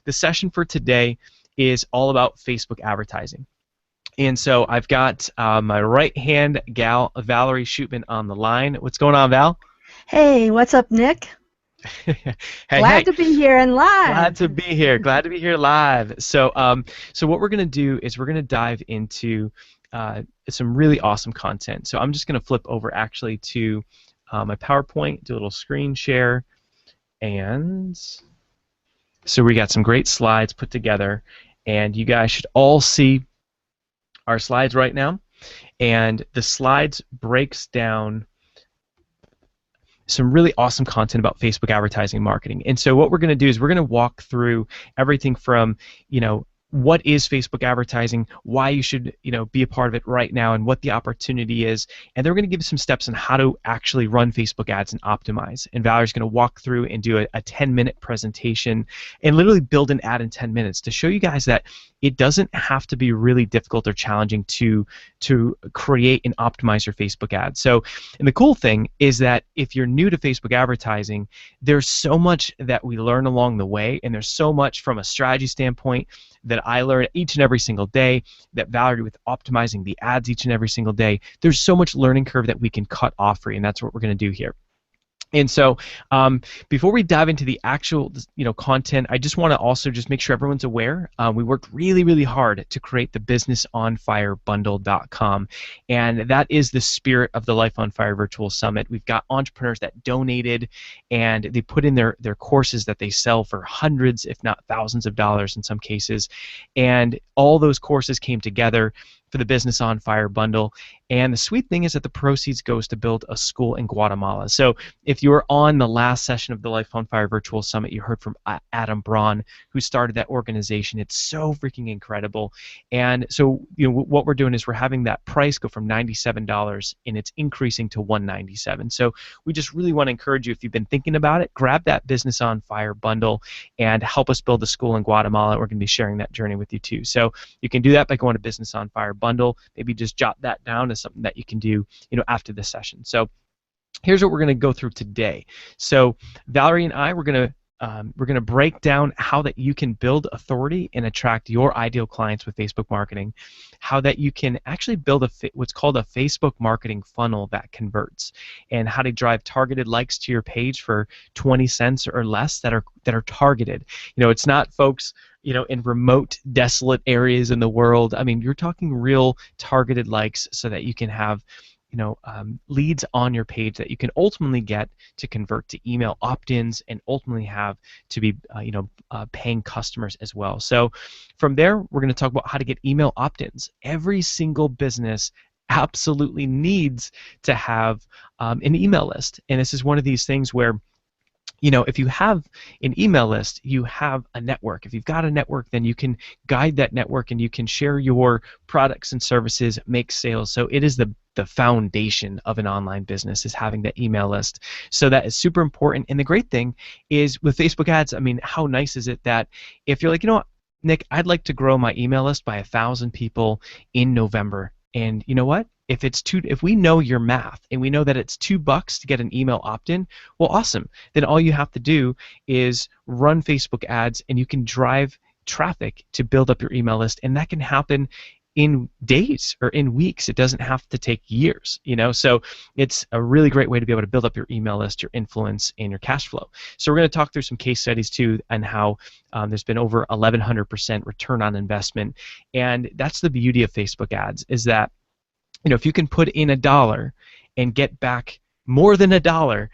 the session for today is all about Facebook advertising. And so I've got my right-hand gal, Valerie Shoopman, on the line. What's going on, Val? Hey, what's up, Nick? Hey, Glad hey. to be here and Glad live. to be here. Glad to be here live. So what we're gonna do is we're gonna dive into some really awesome content. So I'm just gonna flip over actually to my PowerPoint, do a little screen share, and so we got some great slides put together, and you guys should all see our slides right now. And the slides breaks down some really awesome content about Facebook advertising marketing. And so what we're going to do is we're going to walk through everything from, what is Facebook advertising, why you should, be a part of it right now, and what the opportunity is. And then we're going to give you some steps on how to actually run Facebook ads and optimize. And Valerie's going to walk through and do a 10-minute presentation and literally build an ad in 10 minutes to show you guys that it doesn't have to be really difficult or challenging to create and optimize your Facebook ads. So, and the cool thing is that if you're new to Facebook advertising, there's so much that we learn along the way, and there's so much from a strategy standpoint that I learn each and every single day, that Valerie with optimizing the ads each and every single day. There's so much learning curve that we can cut off for you, and that's what we're going to do here. And so before we dive into the actual content, I just want to also just make sure everyone's aware. We worked really, really hard to create the businessonfirebundle.com, and that is the spirit of the Life on Fire Virtual Summit. We've got entrepreneurs that donated, and they put in their courses that they sell for hundreds, if not thousands of dollars in some cases, and all those courses came together for the Business on Fire bundle. And the sweet thing is that the proceeds goes to build a school in Guatemala. So if you were on the last session of the Life on Fire Virtual Summit, you heard from Adam Braun, who started that organization. It's so freaking incredible. And so what we're doing is we're having that price go from $97 and it's increasing to $197. So we just really want to encourage you, if you've been thinking about it, grab that Business on Fire bundle and help us build a school in Guatemala. We're going to be sharing that journey with you too. So you can do that by going to Business on Fire bundle. Maybe just jot that down as something that you can do, after this session. So here's what we're going to go through today. So Valerie and I, we're going to break down how that you can build authority and attract your ideal clients with Facebook marketing, how that you can actually build what's called a Facebook marketing funnel that converts, and how to drive targeted likes to your page for 20 cents or less that are targeted. It's not folks in remote, desolate areas in the world. I mean, you're talking real targeted likes so that you can have leads on your page that you can ultimately get to convert to email opt-ins and ultimately have to be paying customers as well. So from there, we're going to talk about how to get email opt-ins. Every single business absolutely needs to have an email list, and this is one of these things where if you have an email list, you have a network. If you've got a network, then you can guide that network and you can share your products and services, make sales. So it is the foundation of an online business, is having that email list. So that is super important. And the great thing is with Facebook ads, I mean, how nice is it that if you're like, what, Nick, I'd like to grow my email list by 1,000 people in November. And you know what? If we know your math and we know that it's $2 to get an email opt-in, well, awesome. Then all you have to do is run Facebook ads, and you can drive traffic to build up your email list, and that can happen in days or in weeks. It doesn't have to take years, So it's a really great way to be able to build up your email list, your influence, and your cash flow. So we're going to talk through some case studies too, and how there's been over 1,100% return on investment. And that's the beauty of Facebook ads, is that if you can put in $1 and get back more than $1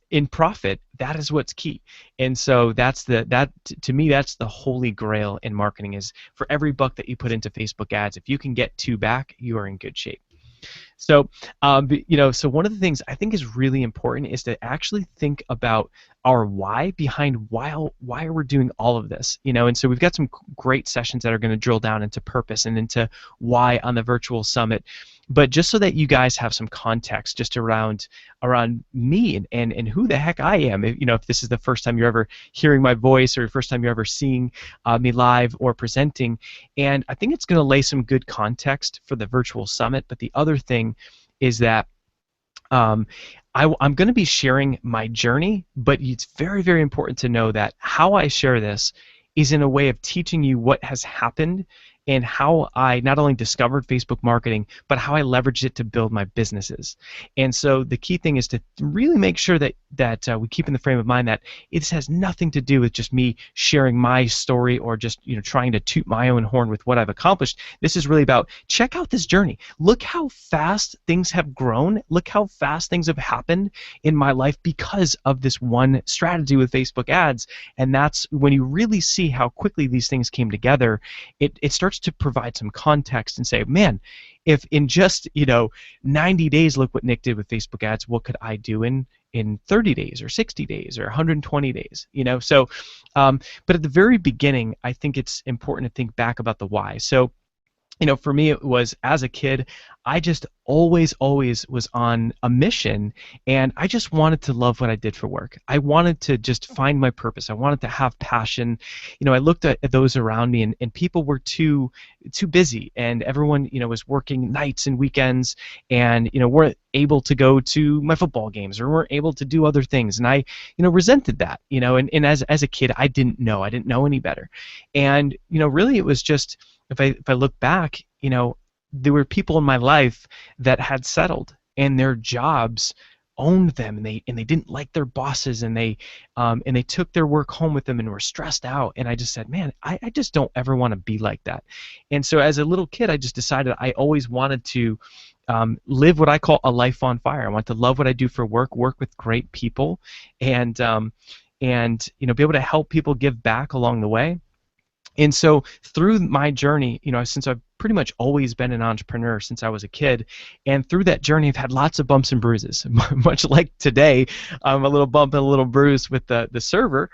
in profit, that is what's key. And so to me, that's the holy grail in marketing, is for every buck that you put into Facebook ads, if you can get 2 back, you are in good shape. So, so one of the things I think is really important is to actually think about our why behind why we're doing all of this, and so we've got some great sessions that are going to drill down into purpose and into why on the virtual summit. But just so that you guys have some context just around me and who the heck I am, if this is the first time you're ever hearing my voice or the first time you're ever seeing me live or presenting, and I think it's going to lay some good context for the virtual summit. But the other thing is that I'm going to be sharing my journey, but it's very, very important to know that how I share this is in a way of teaching you what has happened and how I not only discovered Facebook marketing, but how I leveraged it to build my businesses. And so the key thing is to really make sure that we keep in the frame of mind that this has nothing to do with just me sharing my story or just trying to toot my own horn with what I've accomplished. This is really about check out this journey. Look how fast things have grown. Look how fast things have happened in my life because of this one strategy with Facebook ads. And that's when you really see how quickly these things came together. It starts to provide some context and say, man, if in just 90 days, look what Nick did with Facebook ads, what could I do in 30 days or 60 days or 120 days? So but at the very beginning, I think it's important to think back about the why. So for me, it was as a kid, I just always was on a mission, and I just wanted to love what I did for work. I wanted to just find my purpose. I wanted to have passion. I looked at those around me, and people were too busy, and everyone was working nights and weekends, and weren't able to go to my football games or weren't able to do other things, and I resented that. And as a kid, I didn't know any better, and really it was just if I look back, there were people in my life that had settled and their jobs owned them, and they didn't like their bosses, and they took their work home with them and were stressed out. And I just said, man, I just don't ever want to be like that. And so as a little kid, I just decided I always wanted to live what I call a life on fire. I want to love what I do for work with great people, and be able to help people give back along the way. And so through my journey, since I've pretty much always been an entrepreneur since I was a kid, and through that journey I've had lots of bumps and bruises, much like today, a little bump and a little bruise with the server.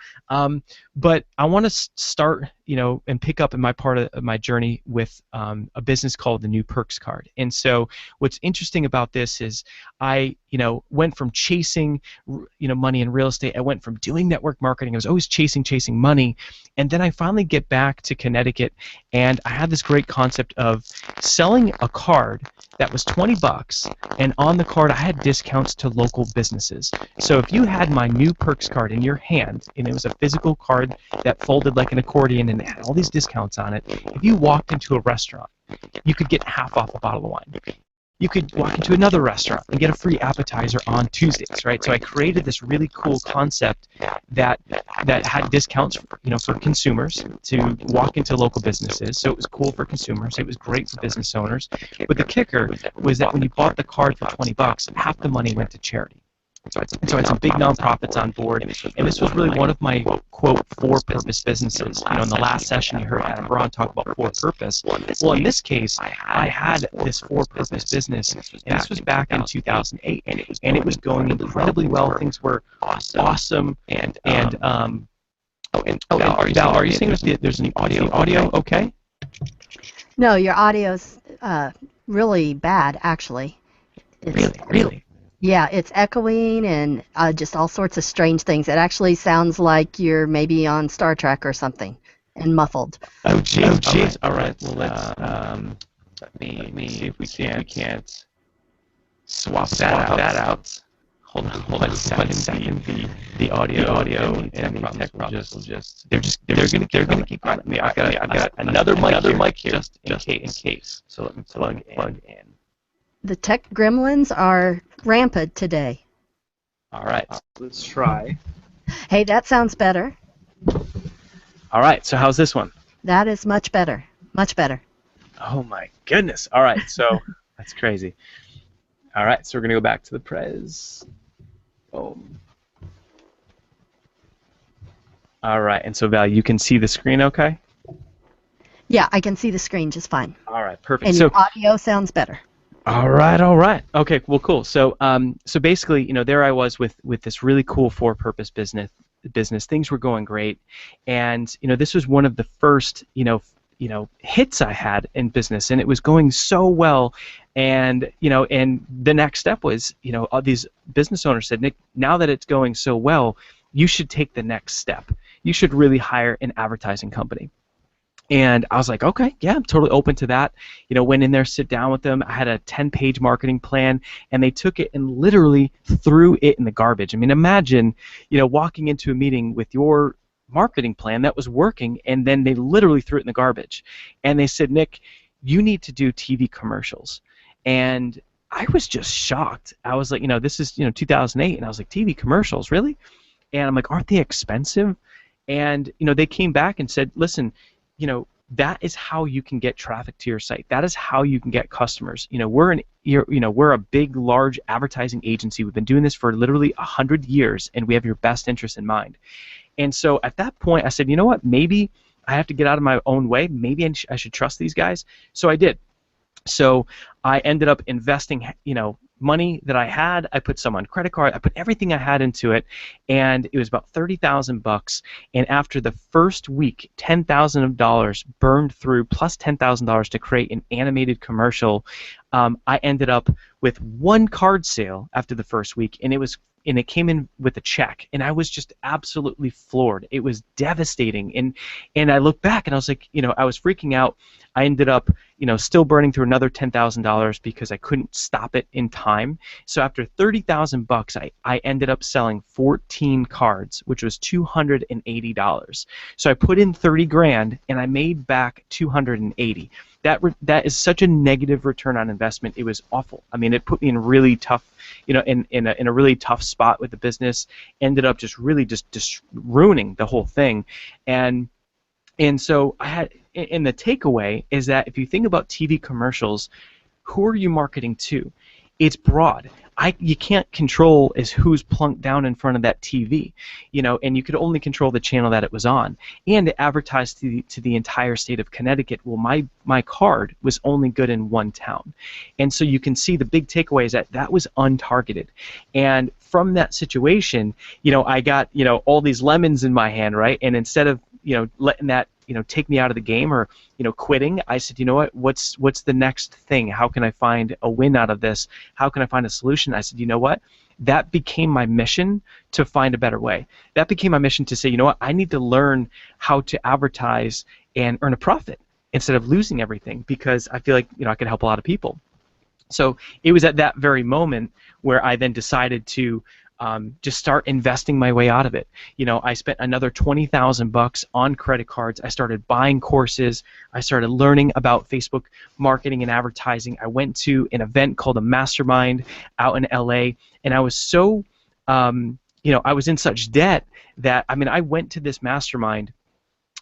But I want to start, and pick up in my part of my journey with a business called the New Perks Card. And so what's interesting about this is I, went from chasing, money in real estate. I went from doing network marketing. I was always chasing money. And then I finally get back to Connecticut, and I had this great concept of selling a card that was $20, and on the card I had discounts to local businesses. So if you had my New Perks Card in your hand, and it was a physical card that folded like an accordion and it had all these discounts on it, if you walked into a restaurant, you could get half off a bottle of wine. You could walk into another restaurant and get a free appetizer on Tuesdays, right? So I created this really cool concept that had discounts, for consumers to walk into local businesses. So it was cool for consumers. It was great for business owners. But the kicker was that when you bought the card for $20, half the money went to charity. So I had some big nonprofits on board, and this was really one of my, quote, for-purpose businesses. In the last session you heard Adam Braun talk about for-purpose. Well, in this case, I had this for-purpose business, and this was back in 2008, and it was going incredibly well. Things were awesome, and Val, are you saying there's an audio okay? No, your audio's really bad, actually. Really? Yeah, it's echoing and just all sorts of strange things. It actually sounds like you're maybe on Star Trek or something, and muffled. Oh, geez. All right. Well, let me see if we can't swap that out. Hold on a second. The audio and tech will just they're gonna keep calling me. I've got another mic here just in case. So let me plug in. The tech gremlins are rampant today. All right, let's try. Hey, that sounds better. All right, so how's this one? That is much better. Much better. Oh my goodness. All right, so that's crazy. All right, so we're gonna go back to the pres. Boom. All right, and so Val, you can see the screen okay? Yeah, I can see the screen just fine. All right, perfect. And your audio sounds better. All right. Okay, well, cool. So, so basically, there I was with this really cool for-purpose business. Things were going great, and this was one of the first, hits I had in business, and it was going so well. And and the next step was, all these business owners said, Nick, now that it's going so well, you should take the next step. You should really hire an advertising company. And I was like, okay, yeah, I'm totally open to that. Went in there, sit down with them. I had a 10-page marketing plan, and they took it and literally threw it in the garbage. I mean, imagine, walking into a meeting with your marketing plan that was working, and then they literally threw it in the garbage. And they said, Nick, you need to do TV commercials. And I was just shocked. I was like, this is 2008, and I was like, TV commercials, really? And I'm like, aren't they expensive? And they came back and said, listen, that is how you can get traffic to your site. That is how you can get customers. We're a big, large advertising agency. We've been doing this for literally 100 years, and we have your best interest in mind. And so at that point, I said, you know what? Maybe I have to get out of my own way. Maybe I should trust these guys. So I did. So I ended up investing, money that I had. I put some on credit card. I put everything I had into it, and it was about $30,000. And after the first week, $10,000 burned through, plus $10,000 to create an animated commercial. I ended up with one card sale after the first week, and it came in with a check, and I was just absolutely floored. It was devastating, and I look back and I was like, I was freaking out. I ended up, still burning through another $10,000 because I couldn't stop it in time. So after $30,000, I ended up selling 14 cards, which was $280. So I put in 30 grand and I made back 280. That is such a negative return on investment. It was awful. I mean, it put me in really tough, in a really tough spot with the business. Ended up just really just ruining the whole thing, and so and the takeaway is that if you think about TV commercials, who are you marketing to? It's broad. You can't control is who's plunked down in front of that TV, and you could only control the channel that it was on. And it advertised to the entire state of Connecticut. Well, my card was only good in one town. And so you can see the big takeaway is that was untargeted. And from that situation, I got, all these lemons in my hand, right? And instead of, letting that take me out of the game or quitting, I said, what's the next thing? How can I find a win out of this? How can I find a solution? I said, that became my mission to find a better way. That became my mission to say, I need to learn how to advertise and earn a profit instead of losing everything, because I feel like I could help a lot of people. So it was at that very moment where I then decided to just start investing my way out of it. I spent another $20,000 on credit cards. I started buying courses. I started learning about Facebook marketing and advertising. I went to an event called a Mastermind out in LA, and I was so, I was in such debt that, I went to this Mastermind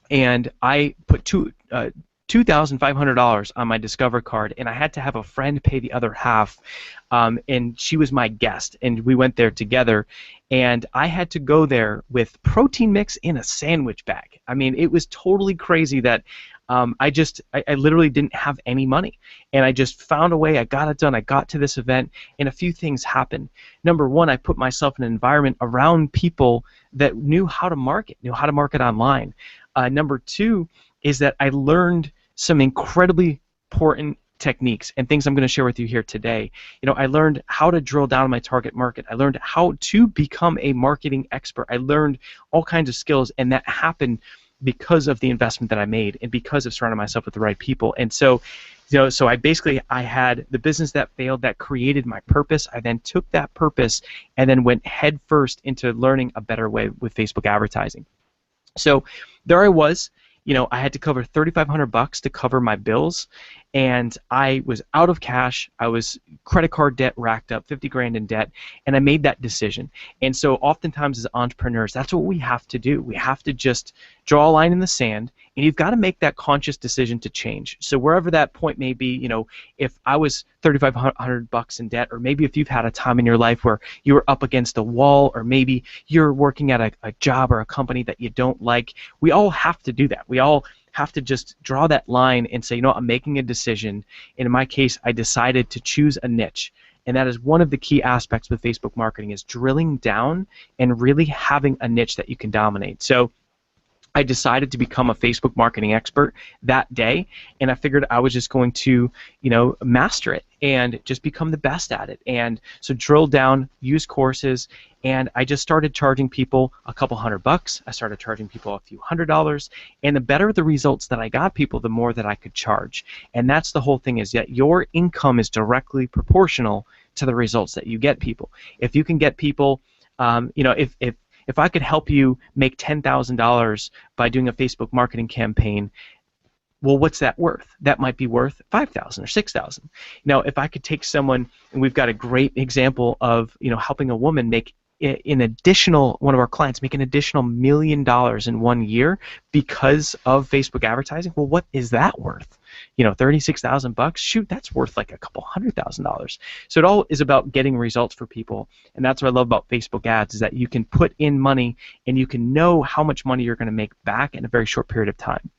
and I put $2,500 on my Discover card, and I had to have a friend pay the other half, and she was my guest, and we went there together, and I had to go there with protein mix in a sandwich bag. It was totally crazy that I literally didn't have any money, and I just found a way. I got it done. I got to this event, and a few things happened. Number one, I put myself in an environment around people that knew how to market online. Number two is that I learned some incredibly important techniques and things I'm going to share with you here today. I learned how to drill down my target market. I learned how to become a marketing expert. I learned all kinds of skills, and that happened because of the investment that I made and because of surrounding myself with the right people. And so, I had the business that failed that created my purpose. I then took that purpose and then went headfirst into learning a better way with Facebook advertising. So there I was. I had to cover $3,500 to cover my bills, and I was out of cash. I was credit card debt racked up, 50 grand in debt, and I made that decision. And so oftentimes as entrepreneurs, that's what we have to do. We have to just draw a line in the sand, and you've got to make that conscious decision to change. So wherever that point may be, if I was $3,500 in debt, or maybe if you've had a time in your life where you were up against a wall, or maybe you're working at a job or a company that you don't like, we all have to do that. We all have to just draw that line and say, I'm making a decision. And in my case, I decided to choose a niche. And that is one of the key aspects with Facebook marketing, is drilling down and really having a niche that you can dominate. So I decided to become a Facebook marketing expert that day, and I figured I was just going to, master it and just become the best at it. And so drill down, use courses, and I just started charging people a couple $100. I started charging people a few $100, and the better the results that I got people, the more that I could charge. And that's the whole thing, is that your income is directly proportional to the results that you get people. If you can get people, if if I could help you make $10,000 by doing a Facebook marketing campaign, well, what's that worth? That might be worth 5,000 or 6,000. Now, if I could take someone, and we've got a great example of, helping a woman make in additional, one of our clients make an additional $1 million in 1 year because of Facebook advertising. Well, what is that worth? 36,000 bucks. Shoot, that's worth like a couple $100,000. So it all is about getting results for people, and that's what I love about Facebook ads, is that you can put in money and you can know how much money you're going to make back in a very short period of time.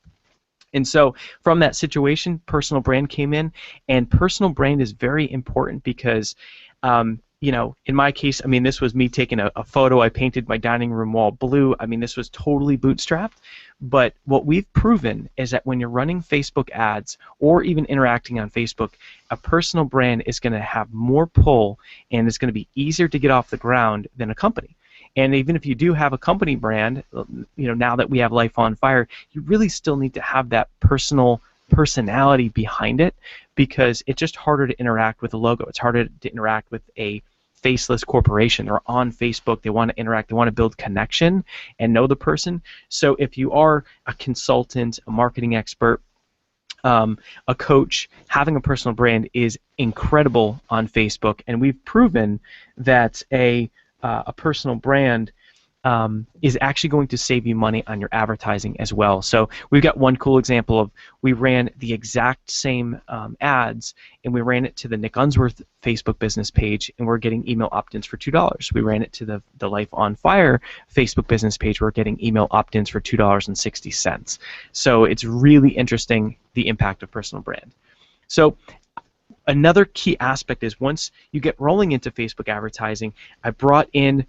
And so from that situation, personal brand came in, and personal brand is very important because, in my case, this was me taking a photo. I painted my dining room wall blue. This was totally bootstrapped. But what we've proven is that when you're running Facebook ads or even interacting on Facebook, a personal brand is going to have more pull, and it's going to be easier to get off the ground than a company. And even if you do have a company brand, now that we have Life on Fire, you really still need to have that personality behind it, because it's just harder to interact with a logo. It's harder to interact with a faceless corporation. They're on Facebook, they want to interact, they want to build connection and know the person. So if you are a consultant, a marketing expert, a coach, having a personal brand is incredible on Facebook, and we've proven that a personal brand is actually going to save you money on your advertising as well. So we've got one cool example of, we ran the exact same ads, and we ran it to the Nick Unsworth Facebook business page, and we're getting email opt-ins for $2. We ran it to the Life on Fire Facebook business page, we're getting email opt-ins for $2.60. So it's really interesting, the impact of personal brand. So another key aspect is, once you get rolling into Facebook advertising, I brought in,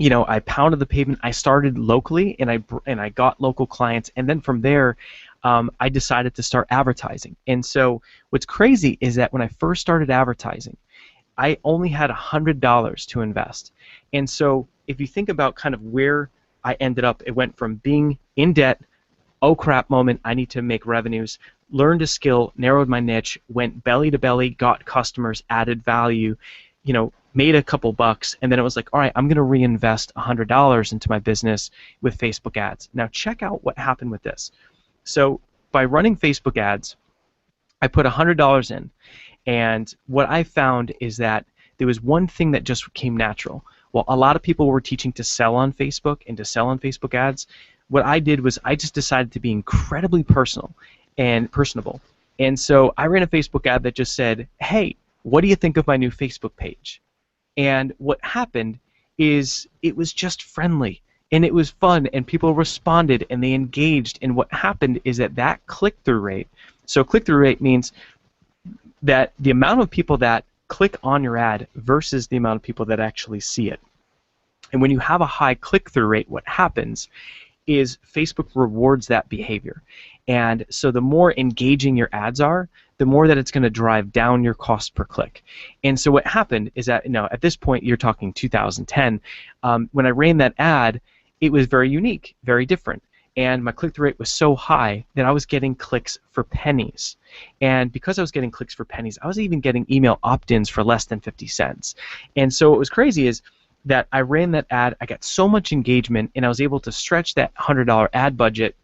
I pounded the pavement. I started locally, and I got local clients, and then from there, I decided to start advertising. And so what's crazy is that when I first started advertising, I only had $100 to invest. And so if you think about kind of where I ended up, it went from being in debt, oh crap moment, I need to make revenues, learned a skill, narrowed my niche, went belly to belly, got customers, added value, made a couple bucks, and then it was like, all right, I'm going to reinvest $100 into my business with Facebook ads. Now check out what happened with this. So by running Facebook ads, I put $100 in, and what I found is that there was one thing that just came natural. Well, a lot of people were teaching to sell on Facebook and to sell on Facebook ads. What I did was I just decided to be incredibly personal and personable. And so I ran a Facebook ad that just said, hey, what do you think of my new Facebook page? And what happened is it was just friendly, and it was fun, and people responded, and they engaged. And what happened is that click-through rate, so click-through rate means that the amount of people that click on your ad versus the amount of people that actually see it. And when you have a high click-through rate, what happens is Facebook rewards that behavior. And so the more engaging your ads are, the more that it's going to drive down your cost per click. And so what happened is that, at this point, you're talking 2010, when I ran that ad, it was very unique, very different. And my click-through rate was so high that I was getting clicks for pennies. And because I was getting clicks for pennies, I was even getting email opt-ins for less than 50 cents. And so what was crazy is that I ran that ad, I got so much engagement, and I was able to stretch that $100 ad budget.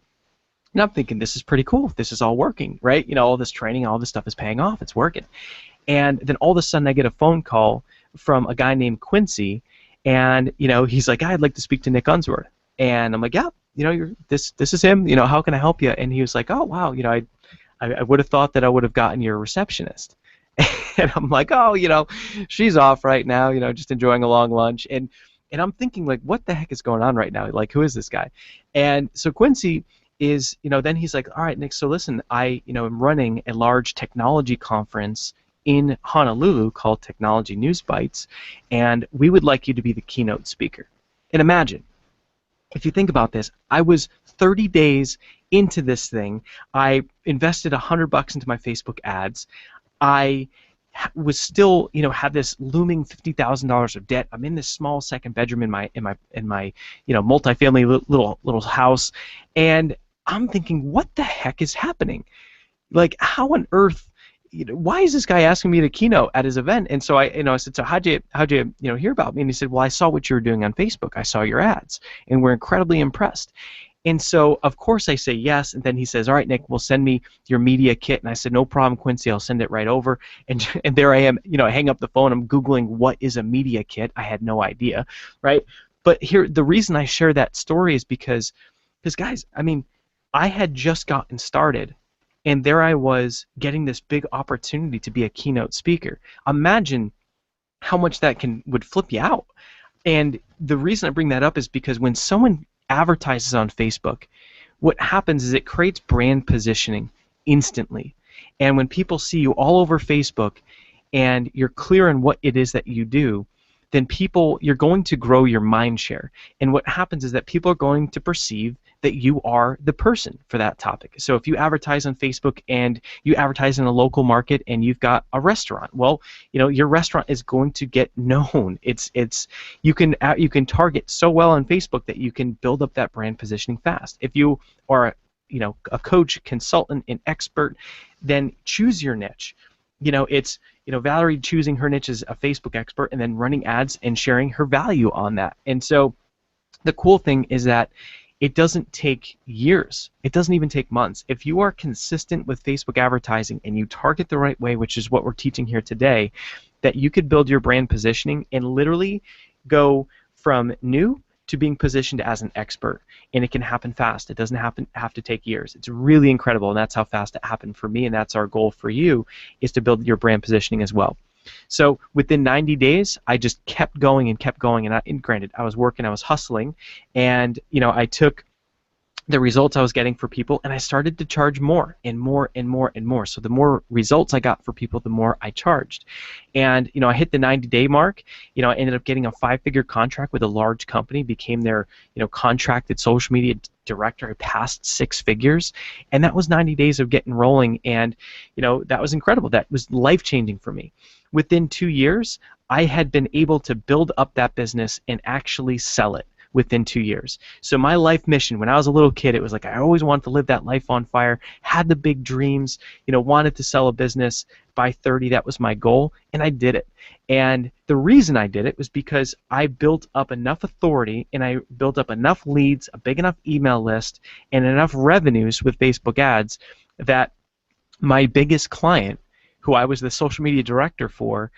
And I'm thinking, this is pretty cool. This is all working, right? All this training, all this stuff is paying off. It's working. And then all of a sudden, I get a phone call from a guy named Quincy, and he's like, I'd like to speak to Nick Unsworth. And I'm like, yeah, this is him. How can I help you? And he was like, oh wow, I would have thought that I would have gotten your receptionist. And I'm like, oh, she's off right now, just enjoying a long lunch. And I'm thinking, like, what the heck is going on right now? Like, who is this guy? And so Quincy is, then he's like, all right, Nick, so listen, I, am running a large technology conference in Honolulu called Technology News Bites, and we would like you to be the keynote speaker. And imagine, if you think about this, I was 30 days into this thing. I invested $100 into my Facebook ads. I was still, had this looming $50,000 of debt. I'm in this small second bedroom in my multifamily little house, and I'm thinking, what the heck is happening? Like, how on earth, why is this guy asking me to keynote at his event? And so I said, so how'd you hear about me? And he said, well, I saw what you were doing on Facebook. I saw your ads, and we're incredibly impressed. And so, of course, I say yes. And then he says, all right, Nick, well, send me your media kit. And I said, no problem, Quincy. I'll send it right over. And there I am, I hang up the phone. I'm Googling what is a media kit. I had no idea, right? But here, the reason I share that story is because guys, I mean, I had just gotten started. And there I was getting this big opportunity to be a keynote speaker. Imagine how much that would flip you out. And the reason I bring that up is because when someone advertises on Facebook, what happens is it creates brand positioning instantly. And when people see you all over Facebook and you're clear on what it is that you do, then you're going to grow your mind share. And what happens is that people are going to perceive that you are the person for that topic. So if you advertise on Facebook and you advertise in a local market and you've got a restaurant, well, your restaurant is going to get known. You can target so well on Facebook that you can build up that brand positioning fast. If you are a coach, consultant, an expert, then choose your niche. It's Valerie choosing her niche as a Facebook expert and then running ads and sharing her value on that. And so the cool thing is that it doesn't take years. It doesn't even take months. If you are consistent with Facebook advertising and you target the right way, which is what we're teaching here today, that you could build your brand positioning and literally go from new to being positioned as an expert. And it can happen fast. It doesn't have to take years. It's really incredible, and that's how fast it happened for me, and that's our goal for you, is to build your brand positioning as well. So within 90 days, I just kept going, and granted, I was working, I was hustling, and I took the results I was getting for people, and I started to charge more and more and more and more. So the more results I got for people, the more I charged. And I hit the 90-day mark. I ended up getting a 5-figure contract with a large company, became their contracted social media director. I passed 6 figures, and that was 90 days of getting rolling, and that was incredible. That was life-changing for me. Within 2 years, I had been able to build up that business and actually sell it within 2 years. So my life mission, when I was a little kid, it was like I always wanted to live that life on fire, had the big dreams, wanted to sell a business by 30. That was my goal, and I did it. And the reason I did it was because I built up enough authority and I built up enough leads, a big enough email list, and enough revenues with Facebook ads that my biggest client, who I was the social media director for,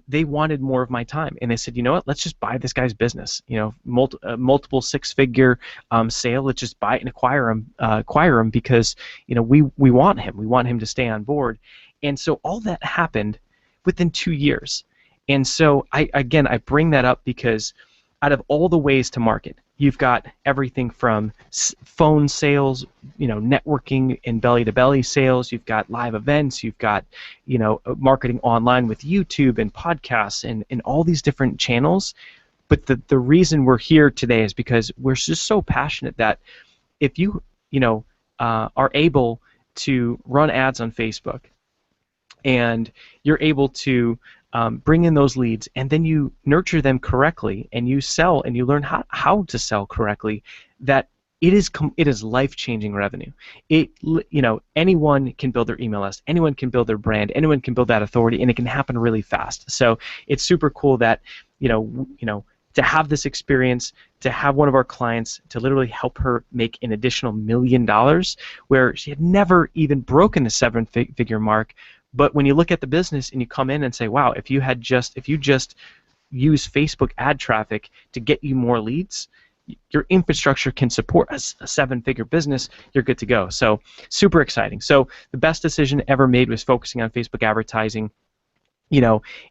they wanted more of my time, and they said, you know what? Let's just buy this guy's business. Multiple 6-figure sale. Let's just buy it and acquire him because we want him. We want him to stay on board. And so all that happened within 2 years. And so I bring that up because out of all the ways to market, you've got everything from phone sales, networking and belly-to-belly sales. You've got live events. You've got, marketing online with YouTube and podcasts and all these different channels. But the reason we're here today is because we're just so passionate that if you, are able to run ads on Facebook and you're able to bring in those leads, and then you nurture them correctly, and you sell, and you learn how to sell correctly, that it is life-changing revenue. Anyone can build their email list, anyone can build their brand, anyone can build that authority, and it can happen really fast. So it's super cool that to have this experience, to have one of our clients to literally help her make an additional $1 million, where she had never even broken the 7-figure mark. But when you look at the business and you come in and say, wow, if you just use Facebook ad traffic to get you more leads, your infrastructure can support a 7-figure business, you're good to go. So super exciting. So the best decision ever made was focusing on Facebook advertising.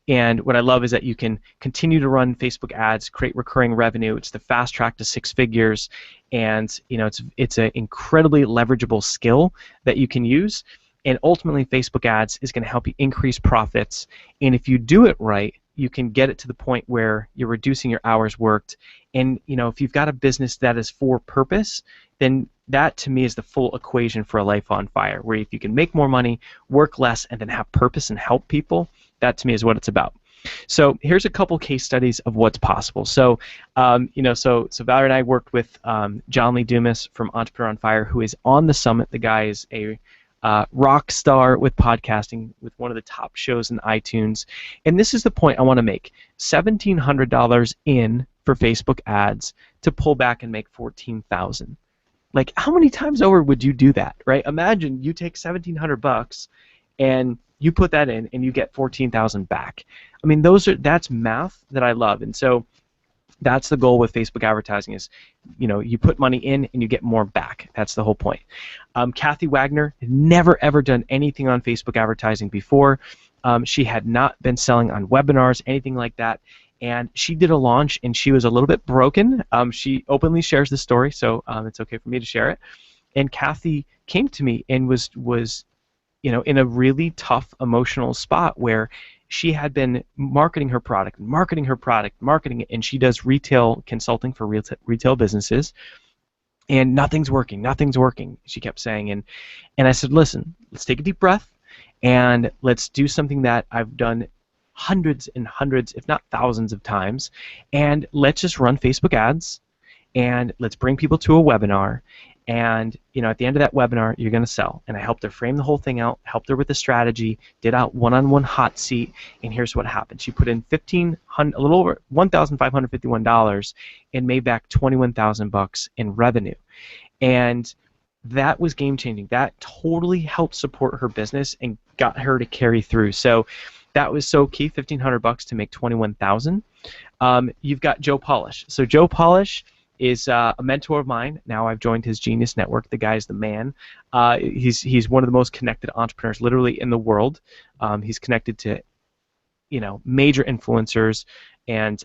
And what I love is that you can continue to run Facebook ads, create recurring revenue. It's the fast track to 6 figures, and it's an incredibly leverageable skill that you can use. And ultimately, Facebook ads is going to help you increase profits. And if you do it right, you can get it to the point where you're reducing your hours worked. And if you've got a business that is for purpose, then that to me is the full equation for a life on fire. Where if you can make more money, work less, and then have purpose and help people, that to me is what it's about. So here's a couple case studies of what's possible. So, so Valerie and I worked with John Lee Dumas from Entrepreneur on Fire, who is on the summit. The guy is a rock star with podcasting, with one of the top shows in iTunes. And this is the point I want to make. $1,700 in for Facebook ads to pull back and make $14,000. Like, how many times over would you do that, right? Imagine you take $1,700 and you put that in and you get 14,000 back. I mean, that's math that I love. And so that's the goal with Facebook advertising is, you put money in and you get more back. That's the whole point. Kathy Wagner had never ever done anything on Facebook advertising before. She had not been selling on webinars, anything like that. And she did a launch and she was a little bit broken. She openly shares the story, so it's okay for me to share it. And Kathy came to me and was in a really tough emotional spot where she had been marketing her product, marketing it, and she does retail consulting for retail businesses, and nothing's working, she kept saying. And I said, listen, let's take a deep breath, and let's do something that I've done hundreds and hundreds, if not thousands of times, and let's just run Facebook ads, and let's bring people to a webinar. And at the end of that webinar, you're going to sell. And I helped her frame the whole thing out, helped her with the strategy, did a one-on-one hot seat, and here's what happened. She put in a little over $1,551 and made back $21,000 in revenue. And that was game-changing. That totally helped support her business and got her to carry through. So that was so key, $1,500 to make $21,000. You've got Joe Polish. So Joe Polish is a mentor of mine. Now I've joined his Genius Network. The guy's the man. He's one of the most connected entrepreneurs literally in the world. He's connected to major influencers, and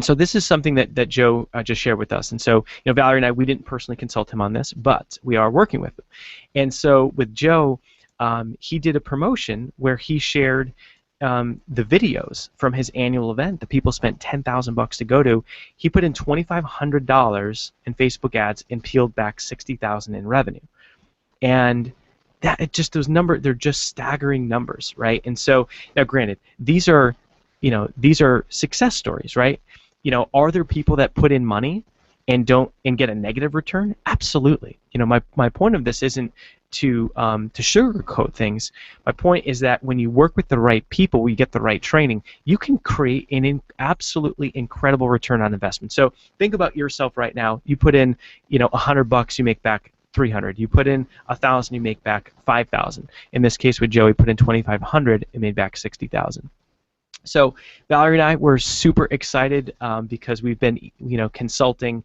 so this is something that Joe just shared with us. And so Valerie and I, we didn't personally consult him on this, but we are working with him. And so with Joe, he did a promotion where he shared the videos from his annual event that people spent $10,000 to go to. He put in $2,500 in Facebook ads and peeled back $60,000 in revenue. And those numbers, they're just staggering numbers, right? And so now, granted, these are success stories, right? Are there people that put in money and get a negative return? Absolutely. My point of this isn't to sugarcoat things. My point is that when you work with the right people, we get the right training, you can create an absolutely incredible return on investment. So think about yourself right now. You put in $100, you make back 300. You put in 1,000, you make back 5,000. In this case with Joe, he put in 2,500 and made back 60,000. So Valerie and I were super excited because we've been consulting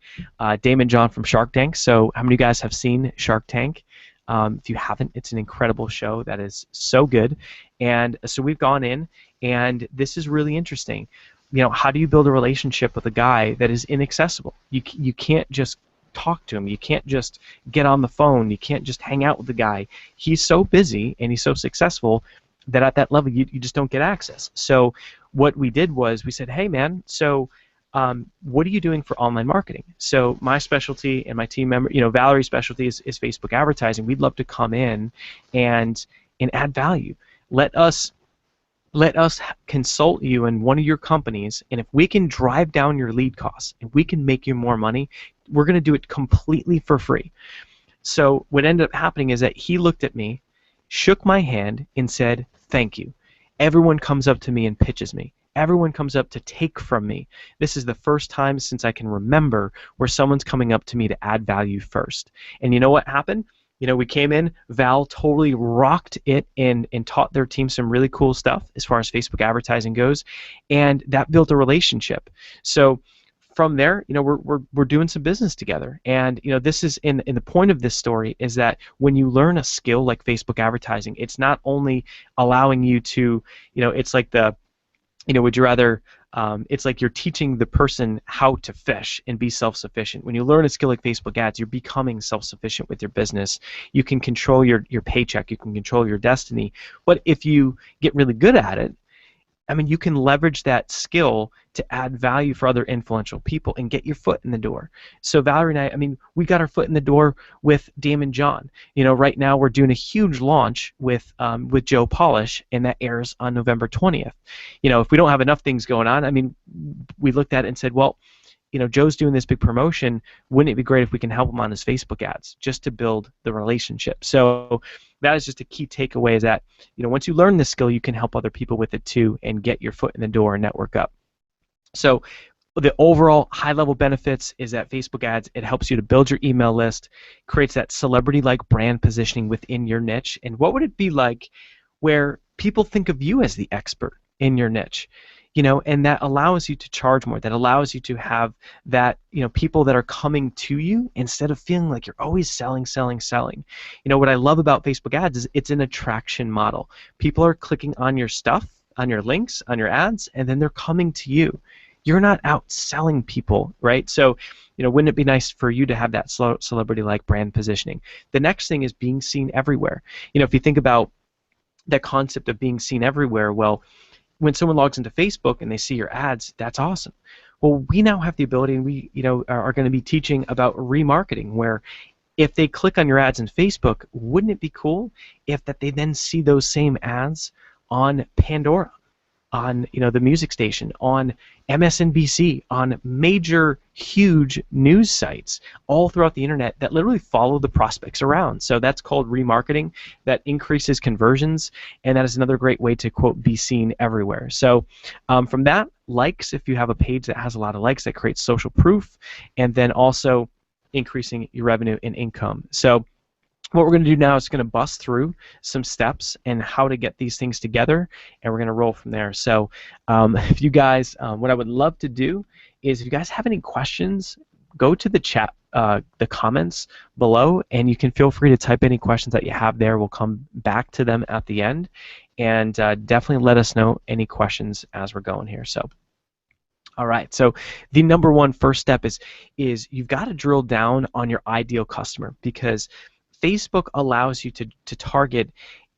Damon John from Shark Tank. So how many of you guys have seen Shark Tank? If you haven't, it's an incredible show that is so good. And so we've gone in, and this is really interesting. How do you build a relationship with a guy that is inaccessible? You can't just talk to him. You can't just get on the phone. You can't just hang out with the guy. He's so busy and he's so successful that at that level you just don't get access. So what we did was we said, hey man, so what are you doing for online marketing? So my specialty and my team member, Valerie's specialty is Facebook advertising. We'd love to come in and add value. Let us consult you in one of your companies, and if we can drive down your lead costs, if we can make you more money, we're going to do it completely for free. So what ended up happening is that he looked at me, shook my hand, and said, thank you. Everyone comes up to me and pitches me. Everyone comes up to take from me. This is the first time since I can remember where someone's coming up to me to add value first. And you know what happened? We came in, Val totally rocked it and taught their team some really cool stuff as far as Facebook advertising goes, and that built a relationship. So from there, we're doing some business together. And this is in the point of this story is that when you learn a skill like Facebook advertising, it's not only allowing you to, it's like would you rather, it's like you're teaching the person how to fish and be self-sufficient. When you learn a skill like Facebook ads, you're becoming self-sufficient with your business. You can control your paycheck. You can control your destiny. But if you get really good at it, you can leverage that skill to add value for other influential people and get your foot in the door. So Valerie and I we got our foot in the door with Damon John. Right now we're doing a huge launch with Joe Polish, and that airs on November 20th. If we don't have enough things going on, we looked at it and said, well, Joe's doing this big promotion. Wouldn't it be great if we can help him on his Facebook ads just to build the relationship? So that is just a key takeaway, is that, once you learn this skill, you can help other people with it too and get your foot in the door and network up. So the overall high-level benefits is that Facebook ads, it helps you to build your email list, creates that celebrity-like brand positioning within your niche. And what would it be like where people think of you as the expert in your niche? And that allows you to charge more. That allows you to have that, people that are coming to you instead of feeling like you're always selling, selling, selling. What I love about Facebook ads is it's an attraction model. People are clicking on your stuff, on your links, on your ads, and then they're coming to you. You're not out selling people, right? So, wouldn't it be nice for you to have that celebrity-like brand positioning? The next thing is being seen everywhere. If you think about that concept of being seen everywhere, well, when someone logs into Facebook and they see your ads, that's awesome. Well, we now have the ability, and we are going to be teaching about remarketing, where if they click on your ads in Facebook, wouldn't it be cool if that they then see those same ads on Pandora, on the music station, on MSNBC, on major huge news sites all throughout the internet that literally follow the prospects around? So that's called remarketing. That increases conversions, and that is another great way to, quote, be seen everywhere. So from that, likes, if you have a page that has a lot of likes, that creates social proof, and then also increasing your revenue and income. So what we're going to do now is going to bust through some steps and how to get these things together, and we're going to roll from there. So if you guys, what I would love to do is, if you guys have any questions, go to the chat, the comments below, and you can feel free to type any questions that you have there. We'll come back to them at the end, and definitely let us know any questions as we're going here. So all right, so the number one first step is you've got to drill down on your ideal customer, because Facebook allows you to target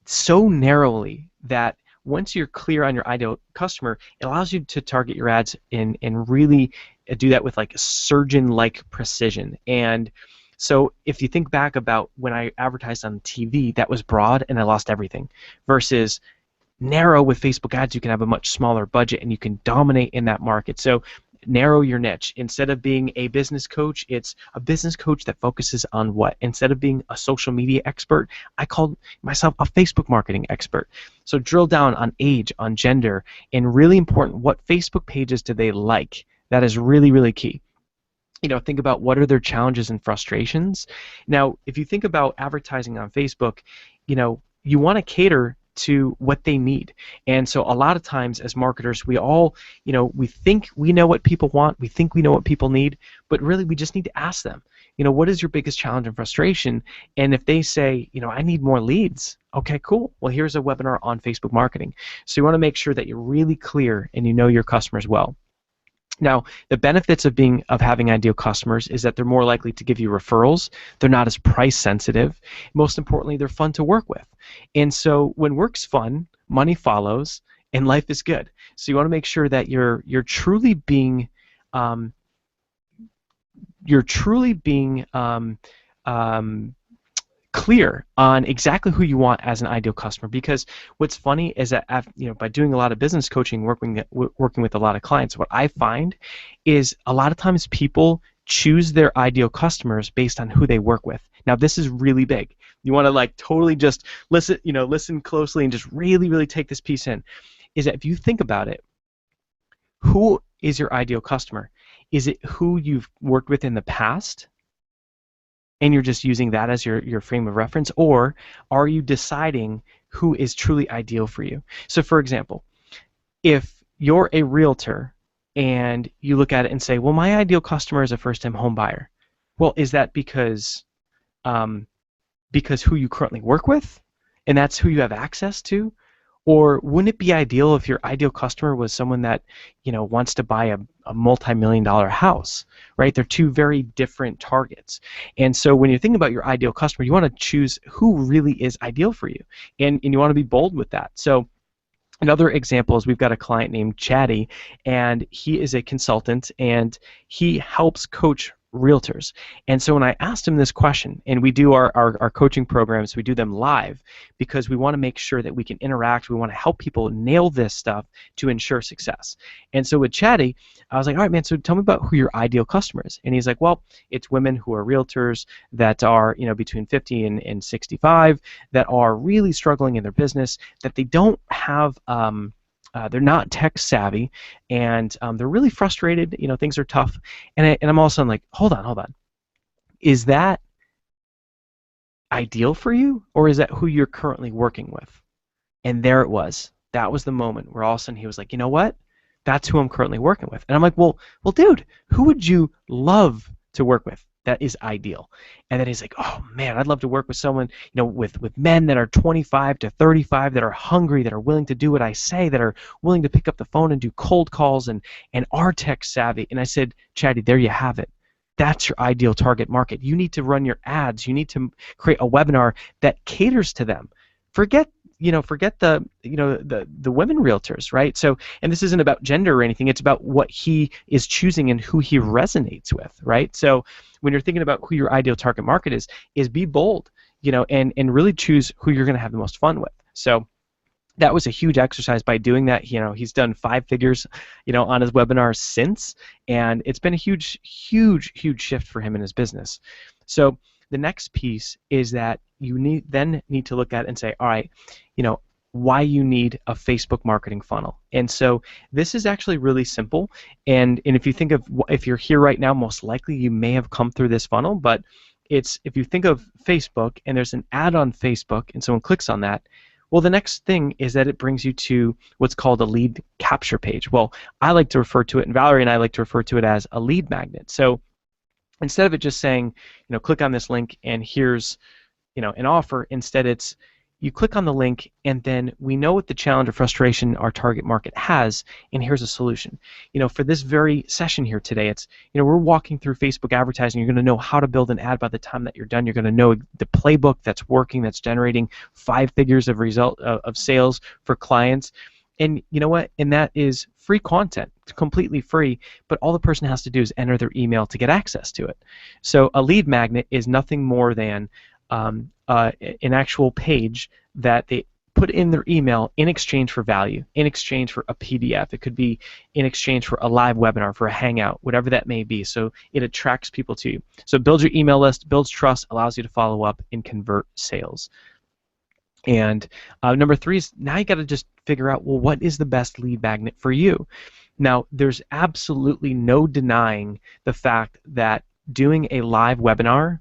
so narrowly that once you're clear on your ideal customer, it allows you to target your ads and really do that with like surgeon-like precision. And so if you think back about when I advertised on TV, that was broad and I lost everything, versus narrow with Facebook ads, you can have a much smaller budget and you can dominate in that market. So narrow your niche. Instead of being a business coach, it's a business coach that focuses on what? Instead of being a social media expert, I called myself a Facebook marketing expert. So drill down on age, on gender, and really important, what Facebook pages do they like? That is really, really key. Think about what are their challenges and frustrations. Now, if you think about advertising on Facebook, you want to cater to what they need. And so a lot of times as marketers, we all, we think we know what people want, we think we know what people need, but really we just need to ask them, what is your biggest challenge and frustration? And if they say, I need more leads, okay, cool. Well, here's a webinar on Facebook marketing. So you want to make sure that you're really clear and you know your customers well. Now, the benefits of having ideal customers is that they're more likely to give you referrals. They're not as price sensitive. Most importantly, they're fun to work with. And so when work's fun, money follows, and life is good. So you want to make sure that you're truly being clear on exactly who you want as an ideal customer. Because what's funny is that by doing a lot of business coaching, working with a lot of clients, what I find is a lot of times people choose their ideal customers based on who they work with. Now this is really big. You want to like totally just listen closely and just really, really take this piece in. Is that if you think about it, who is your ideal customer? Is it who you've worked with in the past, and you're just using that as your frame of reference, or are you deciding who is truly ideal for you? So for example, if you're a realtor and you look at it and say, well, my ideal customer is a first-time home buyer. Well, is that because who you currently work with and that's who you have access to? Or wouldn't it be ideal if your ideal customer was someone that wants to buy a multi-million-dollar house, right? They're two very different targets. And so when you're thinking about your ideal customer, you want to choose who really is ideal for you, and you want to be bold with that. So another example is we've got a client named Chatty, and he is a consultant, and he helps coach realtors. And so when I asked him this question, and we do our coaching programs, we do them live because we want to make sure that we can interact. We want to help people nail this stuff to ensure success. And so with Chatty, I was like, all right, man, so tell me about who your ideal customer is. And he's like, well, it's women who are realtors that are, between 50 and 65 that are really struggling in their business, that they don't have they're not tech savvy, and they're really frustrated. Things are tough, and I'm all of a sudden like, hold on, is that ideal for you, or is that who you're currently working with? And there it was. That was the moment where all of a sudden he was like, you know what? That's who I'm currently working with. And I'm like, well, dude, who would you love to work with? That is ideal. And then he's like, oh man, I'd love to work with someone, with men that are 25 to 35 that are hungry, that are willing to do what I say, that are willing to pick up the phone and do cold calls and are tech savvy. And I said, Chatty, there you have it. That's your ideal target market. You need to run your ads. You need to create a webinar that caters to them. Forget the women realtors, right? So, and this isn't about gender or anything. It's about what he is choosing and who he resonates with, right? So when you're thinking about who your ideal target market is be bold, and really choose who you're going to have the most fun with. So that was a huge exercise. By doing that, he's done 5 figures, on his webinars since, and it's been a huge shift for him in his business. So the next piece is that you need to look at and say, all right, why you need a Facebook marketing funnel. And so this is actually really simple. And if you think of, if you're here right now, most likely you may have come through this funnel, but if you think of Facebook and there's an ad on Facebook and someone clicks on that, well, the next thing is that it brings you to what's called a lead capture page. Well, I like to refer to it, and Valerie and I like to refer to it as a lead magnet. So instead of it just saying, click on this link and here's, an offer, instead it's you click on the link and then we know what the challenge or frustration our target market has, and here's a solution. For this very session here today, it's, we're walking through Facebook advertising. You're going to know how to build an ad by the time that you're done. You're going to know the playbook that's working, that's generating 5 figures of sales for clients. And you know what? And that is free content. It's completely free, but all the person has to do is enter their email to get access to it. So a lead magnet is nothing more than an actual page that they put in their email in exchange for value, in exchange for a PDF. It could be in exchange for a live webinar, for a hangout, whatever that may be. So it attracts people to you. So it builds your email list, builds trust, allows you to follow up and convert sales. And number 3 is now you got to just figure out, well, what is the best lead magnet for you? Now, there's absolutely no denying the fact that doing a live webinar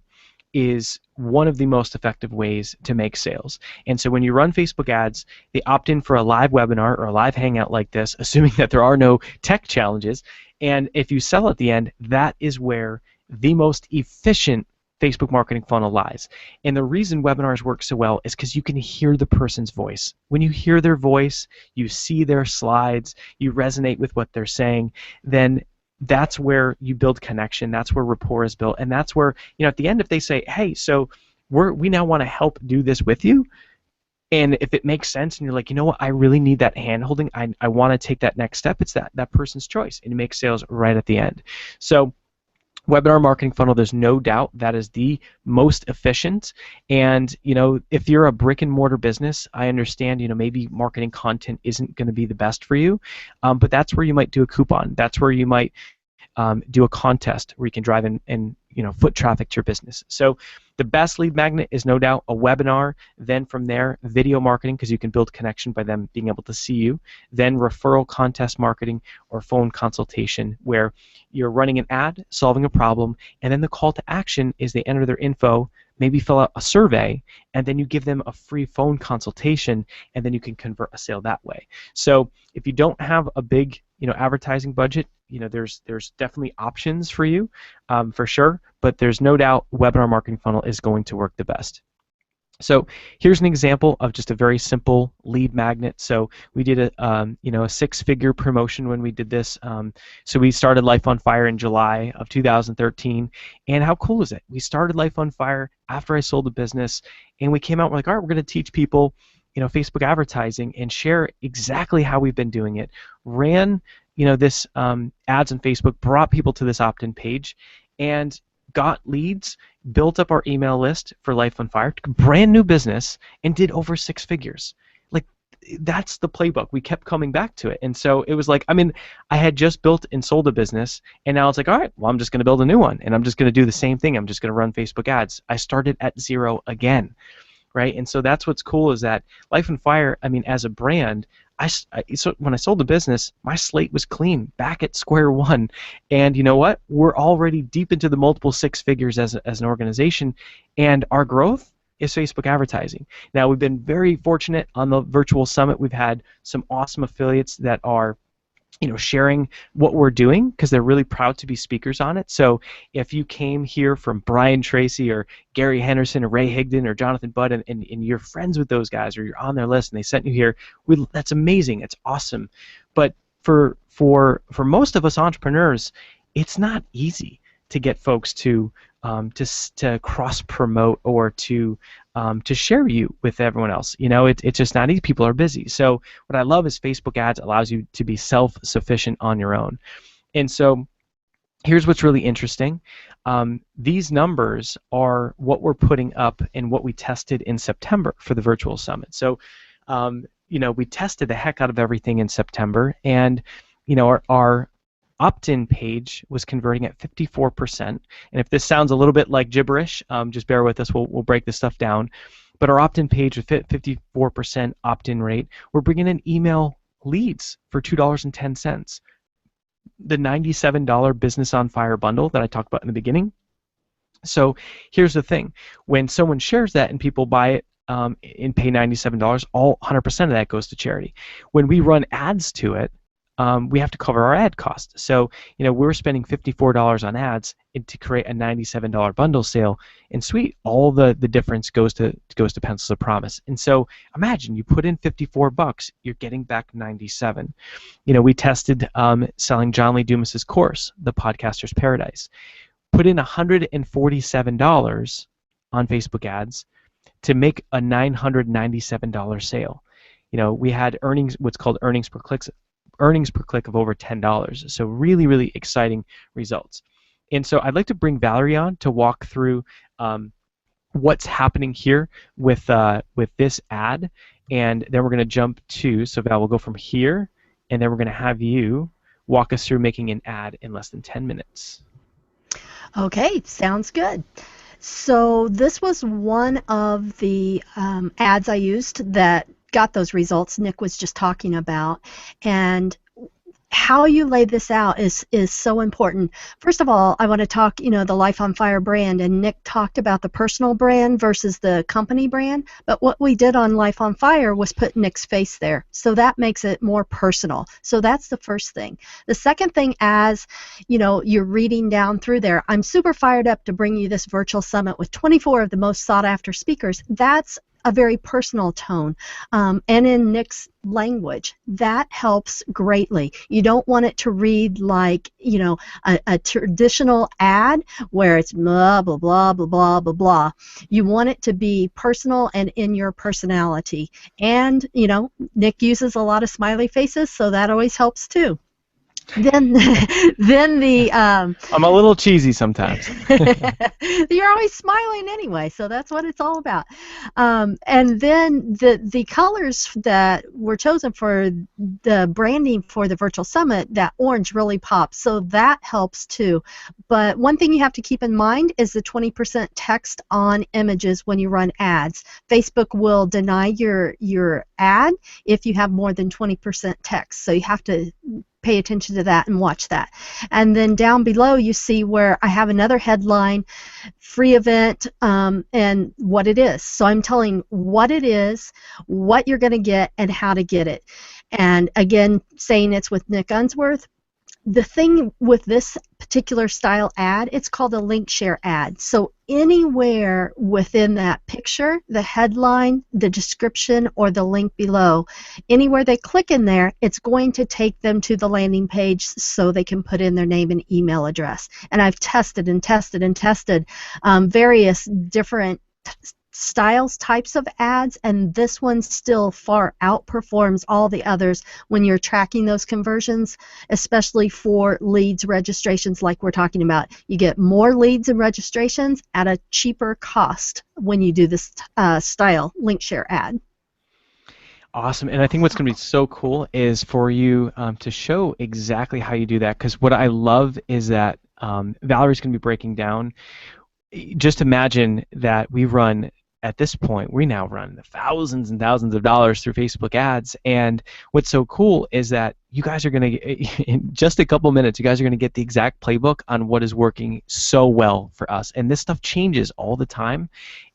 is one of the most effective ways to make sales. And so when you run Facebook ads, they opt in for a live webinar or a live hangout like this, assuming that there are no tech challenges. And if you sell at the end, that is where the most efficient Facebook marketing funnel lies. And the reason webinars work so well is because you can hear the person's voice. When you hear their voice, you see their slides, you resonate with what they're saying, then that's where you build connection. That's where rapport is built. And that's where, at the end, if they say, hey, so we now want to help do this with you, and if it makes sense and you're like, you know what, I really need that hand holding, I want to take that next step, it's that person's choice, and you make sales right at the end. So webinar marketing funnel, there's no doubt that is the most efficient. And if you're a brick and mortar business, I understand maybe marketing content isn't going to be the best for you, but that's where you might do a coupon. That's where you might do a contest where you can drive in foot traffic to your business. So the best lead magnet is no doubt a webinar. Then from there, video marketing, because you can build connection by them being able to see you. Then referral contest marketing or phone consultation, where you're running an ad, solving a problem, and then the call to action is they enter their info, maybe fill out a survey, and then you give them a free phone consultation, and then you can convert a sale that way. So if you don't have a big advertising budget, there's definitely options for you, for sure, but there's no doubt webinar marketing funnel is going to work the best. So here's an example of just a very simple lead magnet. So we did a 6-figure promotion when we did this. So we started Life on Fire in July of 2013, and how cool is it? We started Life on Fire after I sold the business, and we came out and we're like, all right, we're going to teach people Facebook advertising and share exactly how we've been doing it. Ran this ads on Facebook, brought people to this opt-in page, and got leads, built up our email list for Life on Fire, brand new business, and did over 6 figures. Like, that's the playbook. We kept coming back to it. And so it was like, I mean, I had just built and sold a business, and now it's like, all right, well, I'm just going to build a new one, and I'm just going to do the same thing. I'm just going to run Facebook ads. I started at zero again, right? And so that's what's cool, is that Life on Fire, I mean, as a brand, so when I sold the business, my slate was clean, back at square one. And you know what? We're already deep into the multiple 6 figures as an organization, and our growth is Facebook advertising. Now, we've been very fortunate on the virtual summit. We've had some awesome affiliates that are, sharing what we're doing, because they're really proud to be speakers on it. So if you came here from Brian Tracy or Gary Henderson or Ray Higdon or Jonathan Budd, and you're friends with those guys, or you're on their list and they sent you here, that's amazing. It's awesome. But for most of us entrepreneurs, it's not easy to get folks to cross promote or to share you with everyone else. It's just not easy. People are busy. So what I love is Facebook ads allows you to be self-sufficient on your own. And so here's what's really interesting. These numbers are what we're putting up and what we tested in September for the virtual summit. So we tested the heck out of everything in September, and our opt-in page was converting at 54%. And if this sounds a little bit like gibberish, just bear with us. We'll break this stuff down. But our opt-in page with 54% opt-in rate, we're bringing in email leads for $2.10. The $97 Business on Fire bundle that I talked about in the beginning. So here's the thing. When someone shares that and people buy it and pay $97, all 100% of that goes to charity. When we run ads to it, we have to cover our ad cost. So, we're spending $54 on ads to create a $97 bundle sale, and sweet, all the difference goes to Pencils of Promise. And so, imagine you put in $54, you're getting back 97. We tested selling John Lee Dumas's course, The Podcaster's Paradise. Put in $147 on Facebook ads to make a $997 sale. We had what's called earnings per click of over $10. So really, really exciting results. And so I'd like to bring Valerie on to walk through what's happening here with this ad, and then we're going to jump to, so Val, we'll go from here, and then we're going to have you walk us through making an ad in less than 10 minutes. Okay, sounds good. So this was one of the ads I used that got those results Nick was just talking about, and how you lay this out is so important. First of all, I want to talk, the Life on Fire brand, and Nick talked about the personal brand versus the company brand, but what we did on Life on Fire was put Nick's face there, so that makes it more personal. So that's the first thing. The second thing, as you're reading down through there, I'm super fired up to bring you this virtual summit with 24 of the most sought after speakers. That's a very personal tone, and in Nick's language. That helps greatly. You don't want it to read like, a traditional ad where it's blah, blah, blah, blah, blah, blah, blah. You want it to be personal and in your personality. And, Nick uses a lot of smiley faces, so that always helps too. Then the I'm a little cheesy sometimes. You're always smiling anyway, so that's what it's all about. And then the colors that were chosen for the branding for the virtual summit, that orange really pops, so that helps too. But one thing you have to keep in mind is the 20% text on images when you run ads. Facebook will deny your ad if you have more than 20% text, so you have to pay attention to that and watch that. And then down below you see where I have another headline, free event, and what it is. So I'm telling what it is, what you're going to get, and how to get it. And again, saying it's with Nick Unsworth. The thing with this particular style ad, it's called a link share ad. So anywhere within that picture, the headline, the description, or the link below, anywhere they click in there, it's going to take them to the landing page so they can put in their name and email address. And I've tested and tested and tested various different styles, types of ads, and this one still far outperforms all the others when you're tracking those conversions, especially for leads, registrations like we're talking about. You get more leads and registrations at a cheaper cost when you do this style link share ad. Awesome. And I think what's going to be so cool is for you to show exactly how you do that. Because what I love is that Valerie's going to be breaking down. Just imagine that at this point, we now run thousands and thousands of dollars through Facebook ads. And what's so cool is that you guys are going to, in just a couple minutes, you guys are going to get the exact playbook on what is working so well for us. And this stuff changes all the time.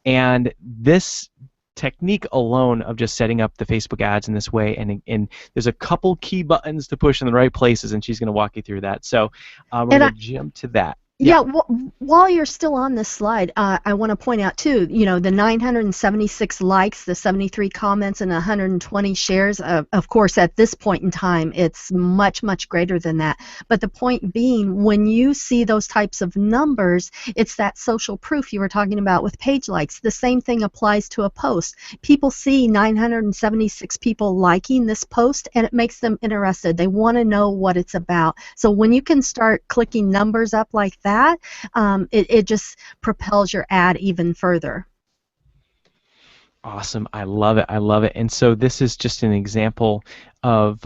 And this technique alone of just setting up the Facebook ads in this way, and there's a couple key buttons to push in the right places, and she's going to walk you through that. So we're going to jump to that. Yeah, while you're still on this slide, I want to point out too, the 976 likes, the 73 comments, and 120 shares. Of course, at this point in time, it's much, much greater than that. But the point being, when you see those types of numbers, it's that social proof you were talking about with page likes. The same thing applies to a post. People see 976 people liking this post, and it makes them interested. They want to know what it's about. So when you can start clicking numbers up like that, it just propels your ad even further. Awesome. I love it. I love it. And so this is just an example of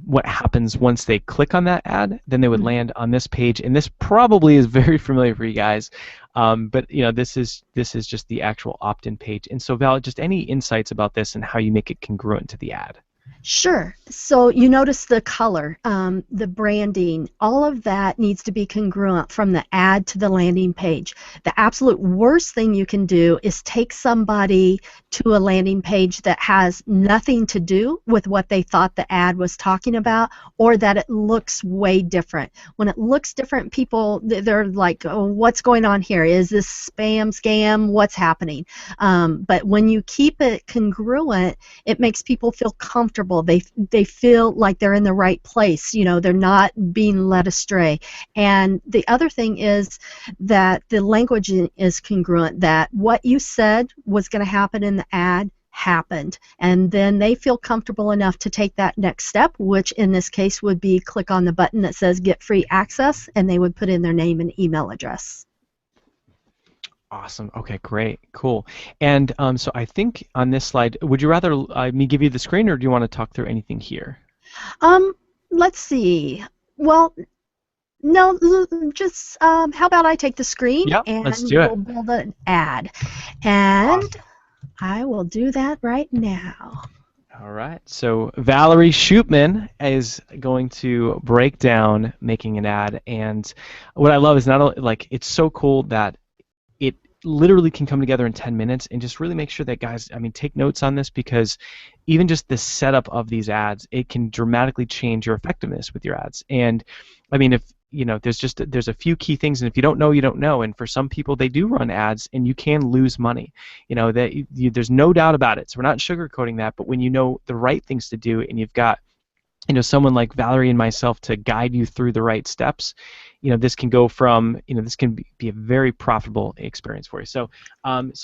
what happens once they click on that ad. Then they would land on this page, and this probably is very familiar for you guys. But this is just the actual opt-in page. And so Val, just any insights about this and how you make it congruent to the ad? Sure. So you notice the color, the branding, all of that needs to be congruent from the ad to the landing page. The absolute worst thing you can do is take somebody to a landing page that has nothing to do with what they thought the ad was talking about, or that it looks way different. When it looks different, people, they're like, oh, what's going on here? Is this spam, scam? What's happening? But when you keep it congruent, it makes people feel comfortable. They feel like they're in the right place. They're not being led astray. And the other thing is that the language is congruent, that what you said was going to happen in the ad happened, and then they feel comfortable enough to take that next step, which in this case would be click on the button that says get free access, and they would put in their name and email address. Awesome. Okay, great, cool. And so I think on this slide, would you rather me give you the screen, or do you want to talk through anything here? Let's see. Well, no, just how about I take the screen, and let's do it. We'll build an ad. And awesome. I will do that right now. All right. So Valerie Shoopman is going to break down making an ad, and what I love is not only it's so cool that it literally can come together in 10 minutes, and just really make sure that guys, take notes on this, because even just the setup of these ads, it can dramatically change your effectiveness with your ads. And if there's a few key things, and if you don't know, you don't know. And for some people, they do run ads, and you can lose money. There's no doubt about it. So we're not sugarcoating that. But when you know the right things to do, and you've got someone like Valerie and myself to guide you through the right steps, this can go from, this can be a very profitable experience for you. So,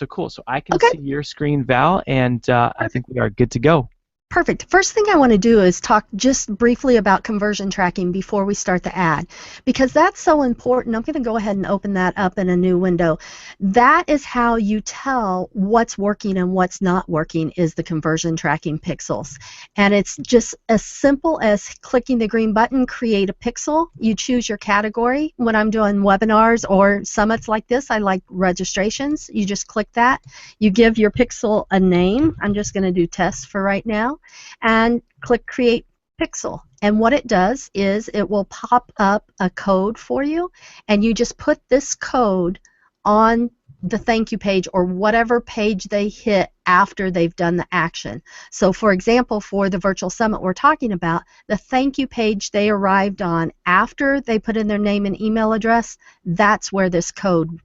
cool. So I can see your screen, Val, and I think we are good to go. Perfect. First thing I want to do is talk just briefly about conversion tracking before we start the ad, because that's so important. I'm going to go ahead and open that up in a new window. That is how you tell what's working and what's not working, is the conversion tracking pixels. And it's just as simple as clicking the green button, create a pixel. You choose your category. When I'm doing webinars or summits like this, I like registrations. You just click that. You give your pixel a name. I'm just going to do tests for right now. And click Create Pixel. And what it does is it will pop up a code for you, and you just put this code on the thank you page or whatever page they hit after they've done the action. So for example, for the virtual summit we're talking about, the thank you page they arrived on after they put in their name and email address, that's where this code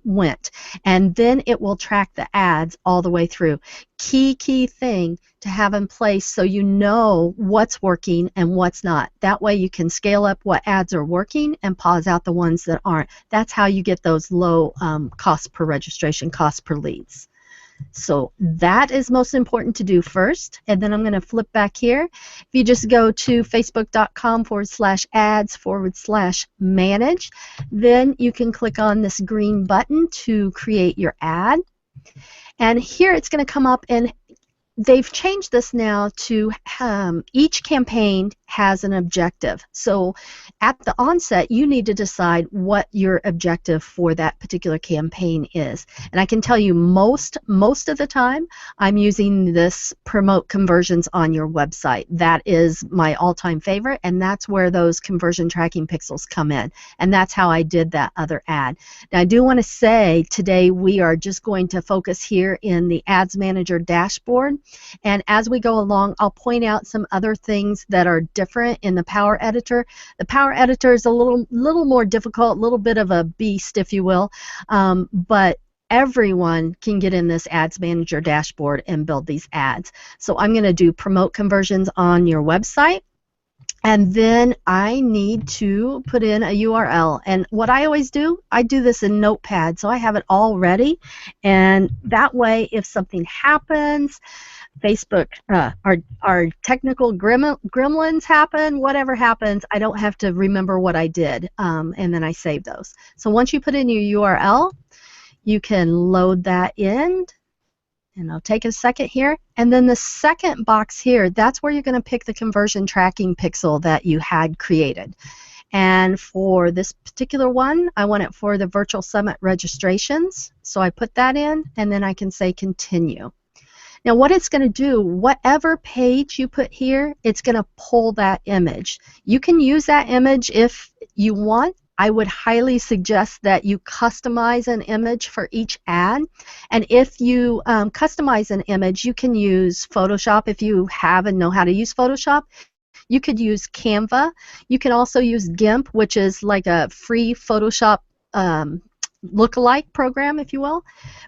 went. And then it will track the ads all the way through. Key thing to have in place so you know what's working and what's not. That way you can scale up what ads are working and pause out the ones that aren't. That's how you get those low cost per registration, cost per leads. So that is most important to do first. And then I'm going to flip back here. If you just go to facebook.com/ads/manage, then you can click on this green button to create your ad. And here it's going to come up, and they've changed this now to each campaign has an objective. So at the onset, you need to decide what your objective for that particular campaign is. And I can tell you most of the time, I'm using this promote conversions on your website. That is my all-time favorite, and that's where those conversion tracking pixels come in. And that's how I did that other ad. Now, I do want to say today we are just going to focus here in the Ads Manager dashboard. And as we go along, I'll point out some other things that are different in the Power Editor. The Power Editor is a little more difficult, a little bit of a beast, if you will, but everyone can get in this Ads Manager dashboard and build these ads. So I'm going to do promote conversions on your website. And then I need to put in a URL. And what I always do, I do this in Notepad, so I have it all ready. And that way, if something happens, Facebook, our technical gremlins happen, whatever happens, I don't have to remember what I did, and then I save those. So once you put in your URL, you can load that in. And I'll take a second here. And then the second box here, that's where you're going to pick the conversion tracking pixel that you had created. And for this particular one, I want it for the virtual summit registrations. So I put that in, and then I can say continue. Now what it's going to do, whatever page you put here, it's going to pull that image. You can use that image if you want. I would highly suggest that you customize an image for each ad. And if you customize an image, you can use Photoshop if you have and know how to use Photoshop. You could use Canva. You can also use GIMP, which is like a free Photoshop lookalike program, if you will.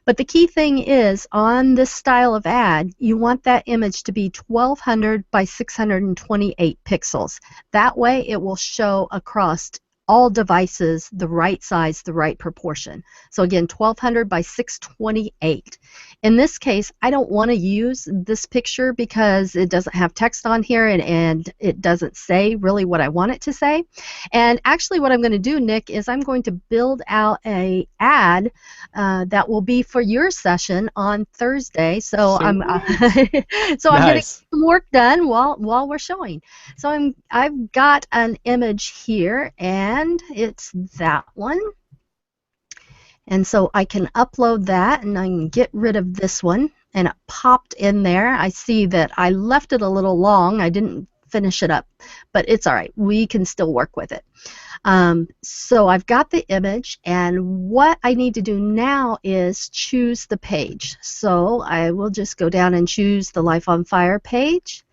But the key thing is, on this style of ad, you want that image to be 1200 by 628 pixels. That way it will show across all devices the right size, the right proportion. So again, 1200 by 628. In this case, I don't want to use this picture because it doesn't have text on here, and it doesn't say really what I want it to say. And actually what I'm going to do, Nick, is I'm going to build out an ad that will be for your session on Thursday. So I'm so I'm going to get some work done while we're showing. So I've got an image here, and it's that one. And so I can upload that, and I can get rid of this one, and it popped in there. I see that I left it a little long. I didn't finish it up, but it's all right. We can still work with it. So I've got the image, and what I need to do now is choose the page. So I will just go down and choose the Life on Fire page,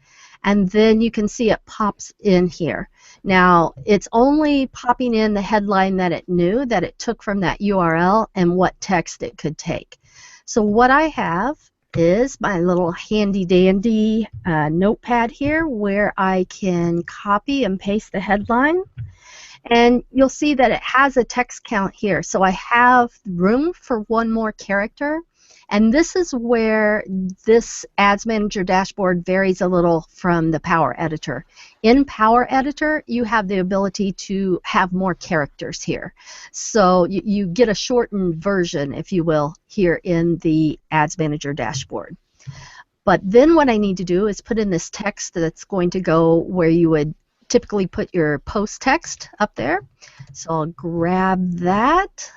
and then you can see it pops in here. Now, it's only popping in the headline that it knew, that it took from that URL, and what text it could take. So what I have is my little handy-dandy notepad here where I can copy and paste the headline. And you'll see that it has a text count here. So I have room for one more character. And this is where this Ads Manager dashboard varies a little from the Power Editor. In Power Editor, you have the ability to have more characters here. So you get a shortened version, if you will, here in the Ads Manager dashboard. But then what I need to do is put in this text that's going to go where you would typically put your post text up there. So I'll grab that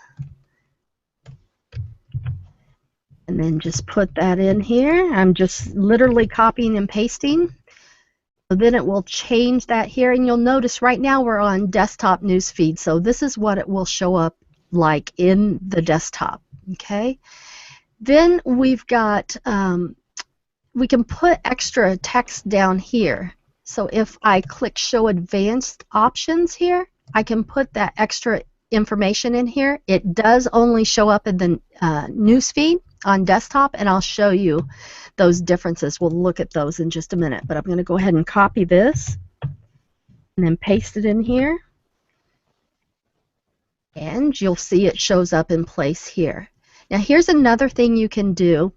and then just put that in here. I'm just literally copying and pasting. So then it will change that here, and you'll notice right now we're on desktop newsfeed. So this is what it will show up like in the desktop. Okay. Then we've got we can put extra text down here. So if I click Show Advanced Options here, I can put that extra information in here. It does only show up in the newsfeed on desktop, and I'll show you those differences. We'll look at those in just a minute, but I'm going to go ahead and copy this and then paste it in here, and you'll see it shows up in place here. Now here's another thing you can do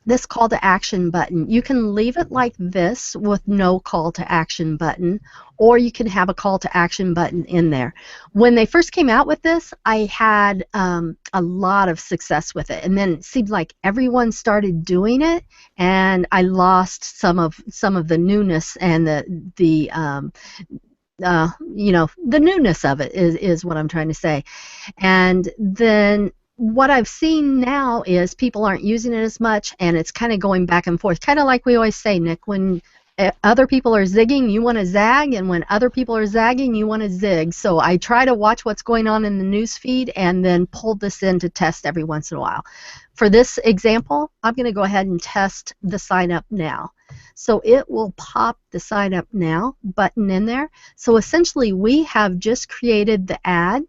this call to action button. You can leave it like this with no call to action button, or you can have a call to action button in there. When they first came out with this, I had a lot of success with it, and then it seemed like everyone started doing it, and I lost some of the newness and the the newness of it is what I'm trying to say. And then what I've seen now is people aren't using it as much, and it's kind of going back and forth. Kind of like we always say, Nick, when other people are zigging, you want to zag, and when other people are zagging, you want to zig. So I try to watch what's going on in the news feed and then pull this in to test every once in a while. For this example, I'm going to go ahead and test the sign up now. So it will pop the sign up now button in there. So essentially we have just created the ad.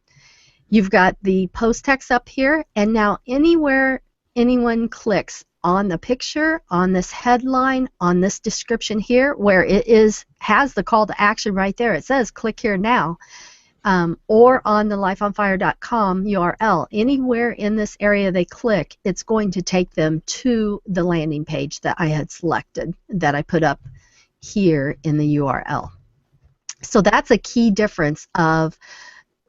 You've got the post text up here, and now anywhere anyone clicks on the picture, on this headline, on this description here, where it has the call to action right there, it says click here now, or on the lifeonfire.com URL, anywhere in this area they click, it's going to take them to the landing page that I had selected, that I put up here in the URL. So that's a key difference of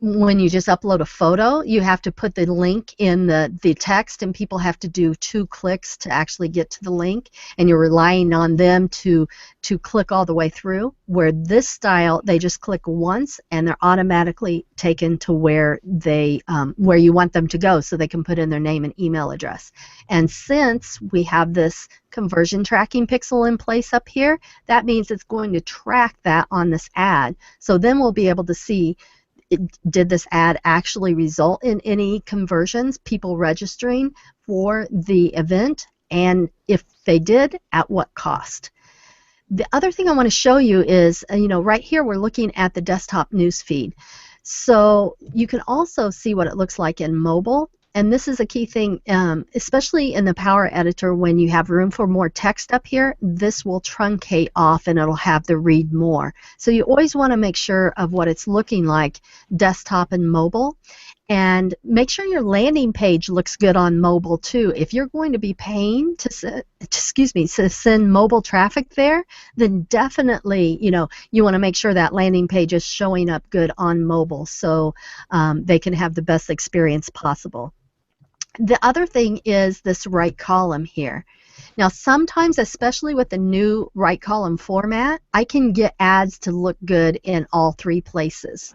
when you just upload a photo, you have to put the link in the text, and people have to do 2 clicks to actually get to the link, and you're relying on them to click all the way through. Where this style, they just click once and they're automatically taken to where they where you want them to go, so they can put in their name and email address. And since we have this conversion tracking pixel in place up here, that means it's going to track that on this ad. So then we'll be able to see, did this ad actually result in any conversions, people registering for the event, and if they did, at what cost. The other thing I want to show you is, right here we're looking at the desktop news feed. So you can also see what it looks like in mobile. And this is a key thing, especially in the Power Editor, when you have room for more text up here, this will truncate off and it'll have the read more. So you always want to make sure of what it's looking like, desktop and mobile. And make sure your landing page looks good on mobile too. If you're going to be paying to send mobile traffic there, then definitely, you want to make sure that landing page is showing up good on mobile, so they can have the best experience possible. The other thing is this right column here. Now sometimes, especially with the new right column format, I can get ads to look good in all 3 places.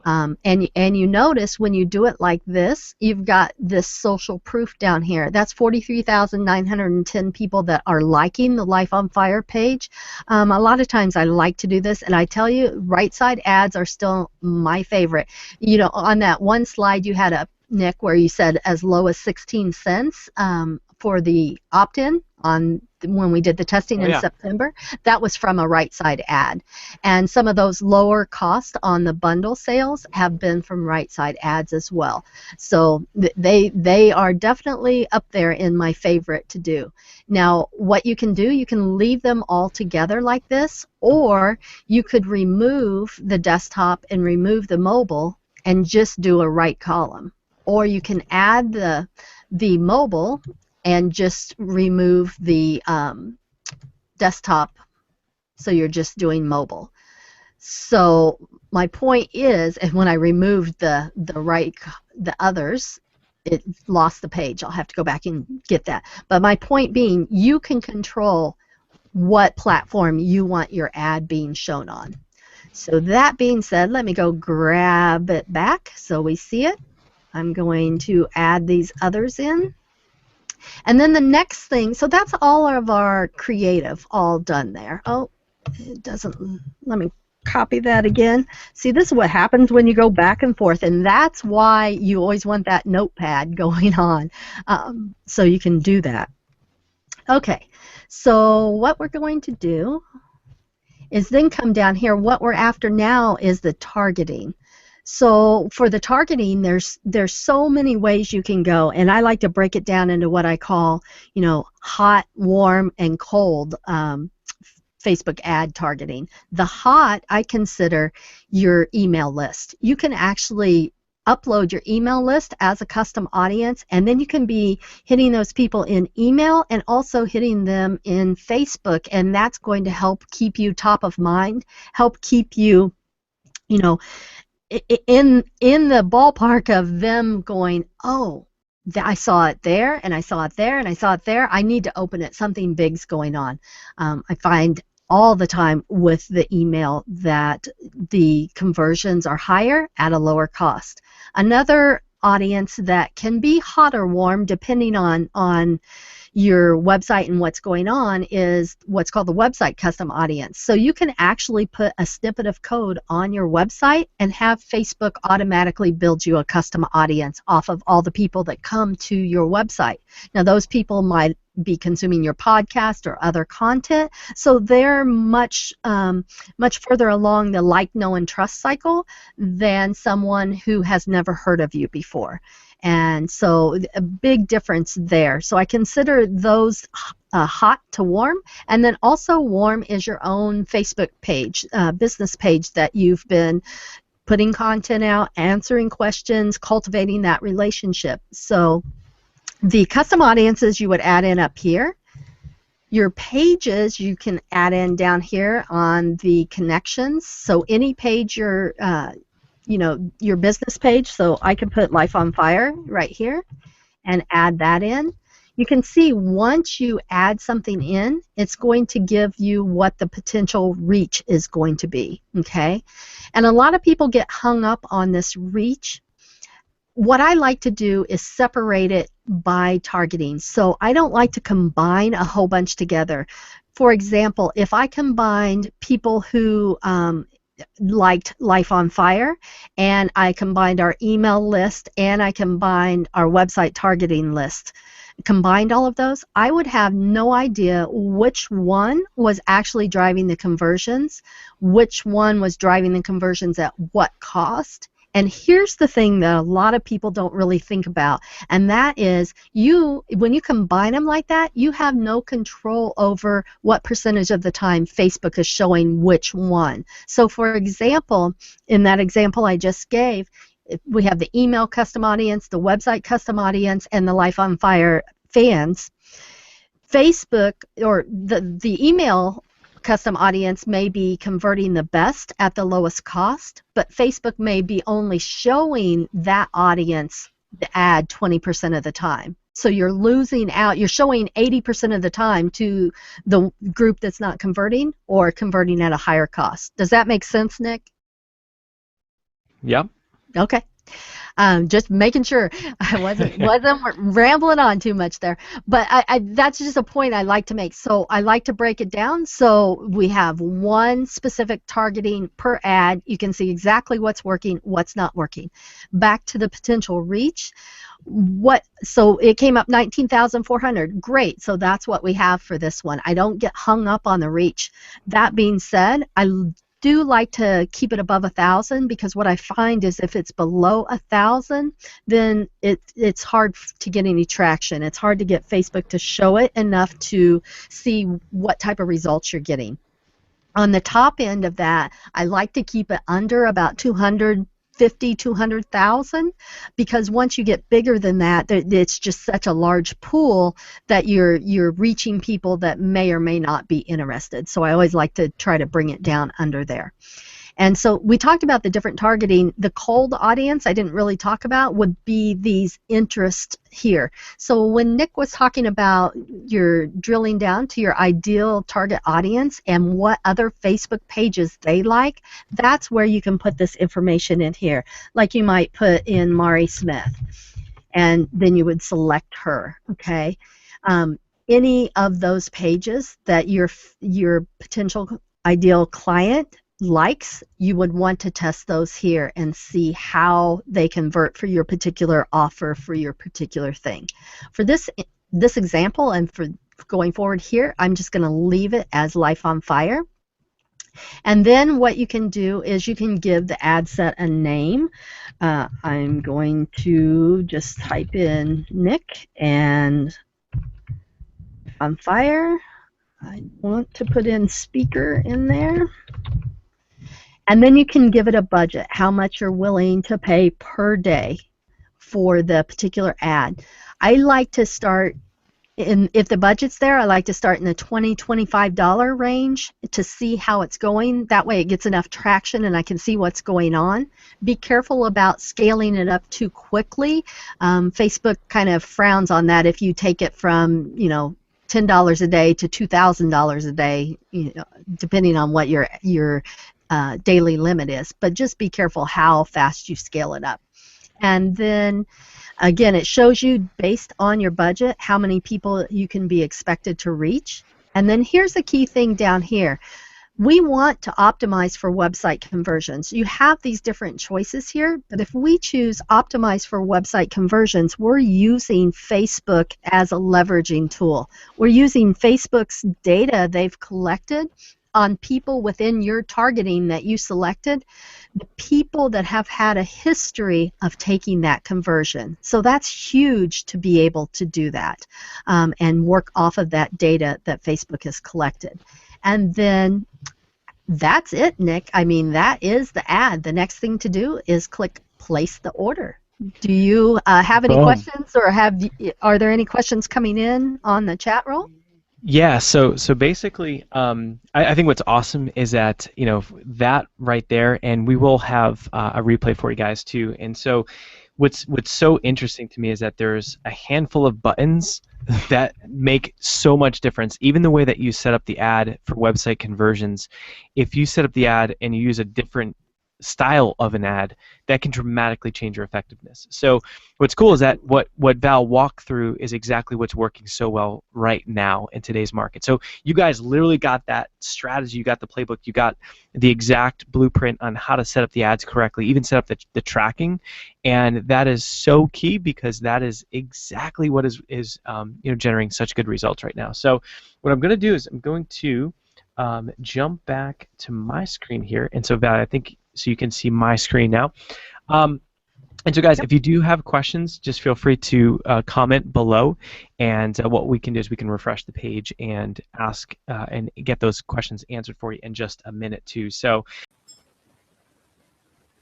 And you notice when you do it like this, you've got this social proof down here. That's 43,910 people that are liking the Life on Fire page. A lot of times I like to do this, and I tell you, right side ads are still my favorite. On that one slide you had up, Nick, where you said as low as 16 cents for the opt-in when we did the testing in September. That was from a right side ad, and some of those lower cost on the bundle sales have been from right side ads as well. So they are definitely up there in my favorite to do. Now what you can do, you can leave them all together like this, or you could remove the desktop and remove the mobile and just do a right column, or you can add the mobile and just remove the desktop, so you're just doing mobile. So my point is, and when I removed the others, it lost the page. I'll have to go back and get that. But my point being, you can control what platform you want your ad being shown on. So that being said, let me go grab it back so we see it. I'm going to add these others in. And then the next thing, so that's all of our creative all done there. Oh, it doesn't, let me copy that again. See, this is what happens when you go back and forth, and that's why you always want that notepad going on, so you can do that. Okay, so what we're going to do is then come down here. What we're after now is the targeting. So for the targeting, there's so many ways you can go, and I like to break it down into what I call, hot, warm, and cold Facebook ad targeting. The hot, I consider your email list. You can actually upload your email list as a custom audience, and then you can be hitting those people in email and also hitting them in Facebook, and that's going to help keep you top of mind, help keep you, you know, in the ballpark of them going, oh, I saw it there, and I saw it there, and I saw it there. I need to open it. Something big's going on. I find all the time with the email that the conversions are higher at a lower cost. Another audience that can be hot or warm depending on your website and what's going on is what's called the website custom audience. So you can actually put a snippet of code on your website and have Facebook automatically build you a custom audience off of all the people that come to your website. Now those people might be consuming your podcast or other content, so they're much further along the like, know, and trust cycle than someone who has never heard of you before. And so a big difference there. So I consider those hot to warm. And then also warm is your own Facebook page, business page that you've been putting content out, answering questions, cultivating that relationship. So the custom audiences you would add in up here. Your pages you can add in down here on the connections. So any page your business page, so I can put Life on Fire right here and add that in. You can see once you add something in, it's going to give you what the potential reach is going to be, okay? And a lot of people get hung up on this reach. What I like to do is separate it by targeting. So I don't like to combine a whole bunch together. For example, if I combined people who liked Life on Fire, and I combined our email list, and I combined our website targeting list, combined all of those, I would have no idea which one was actually driving the conversions, which one was driving the conversions at what cost. And here's the thing that a lot of people don't really think about, and that is when you combine them like that, you have no control over what percentage of the time Facebook is showing which one. So for example, in that example I just gave, we have the email custom audience, the website custom audience, and the Life on Fire fans. Facebook, or the email custom audience, may be converting the best at the lowest cost, but Facebook may be only showing that audience the ad 20% of the time. So you're losing out. You're showing 80% of the time to the group that's not converting or converting at a higher cost. Does that make sense, Nick? Yep. Okay. Just making sure I wasn't rambling on too much there. But that's just a point I like to make. So I like to break it down. So we have one specific targeting per ad. You can see exactly what's working, what's not working. Back to the potential reach. So it came up 19,400. Great. So that's what we have for this one. I don't get hung up on the reach. That being said, I do like to keep it above 1,000, because what I find is if it's below 1,000, then it's hard to get any traction. It's hard to get Facebook to show it enough to see what type of results you're getting. On the top end of that, I like to keep it under about 200,000, because once you get bigger than that, it's just such a large pool that you're reaching people that may or may not be interested. So I always like to try to bring it down under there. And so we talked about the different targeting. The cold audience I didn't really talk about would be these interests here. So when Nick was talking about your drilling down to your ideal target audience and what other Facebook pages they like, that's where you can put this information in here. Like you might put in Mari Smith, and then you would select her, okay? Any of those pages that your potential ideal client likes, you would want to test those here and see how they convert for your particular offer, for your particular thing. For this example and for going forward here, I'm just going to leave it as Life on Fire. And then what you can do is you can give the ad set a name. I'm going to just type in Nick and on Fire. I want to put in speaker in there. And then you can give it a budget, how much you're willing to pay per day for the particular ad. I like to start if the budget's there, I like to start in the $20-$25 range to see how it's going. That way it gets enough traction and I can see what's going on. Be careful about scaling it up too quickly. Facebook kind of frowns on that if you take it from, $10 a day to $2,000 a day, depending on what your daily limit is. But just be careful how fast you scale it up. And then again, it shows you based on your budget how many people you can be expected to reach. And then here's the key thing down here. We want to optimize for website conversions. You have these different choices here, but if we choose optimize for website conversions, we're using Facebook as a leveraging tool. We're using Facebook's data they've collected on people within your targeting that you selected, the people that have had a history of taking that conversion. So that's huge to be able to do that and work off of that data that Facebook has collected. And then that's it, Nick. I mean, that is the ad. The next thing to do is click place the order. Do you have any questions, or are there any questions coming in on the chat roll? Yeah, so basically, I think what's awesome is that that right there, and we will have a replay for you guys too. And so, what's so interesting to me is that there's a handful of buttons that make so much difference. Even the way that you set up the ad for website conversions, if you set up the ad and you use a different style of an ad, that can dramatically change your effectiveness. So what's cool is that what Val walked through is exactly what's working so well right now in today's market. So you guys literally got that strategy, you got the playbook, you got the exact blueprint on how to set up the ads correctly, even set up the tracking, and that is so key because that is exactly what is generating such good results right now. So what I'm going to do is I'm going to jump back to my screen here, and so Val, I think so you can see my screen now. And so guys, if you do have questions, just feel free to comment below, and what we can do is we can refresh the page and ask and get those questions answered for you in just a minute too. So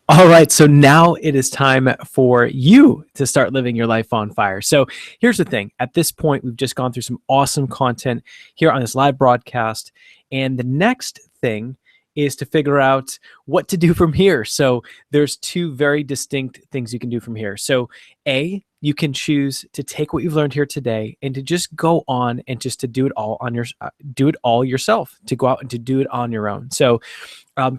all right, so now it is time for you to start living your life on fire. So here's the thing. At this point, we've just gone through some awesome content here on this live broadcast, and the next thing is to figure out what to do from here. So there's two very distinct things you can do from here. So A, you can choose to take what you've learned here today and to just go on and just to do it all on do it all yourself, to go out and to do it on your own. So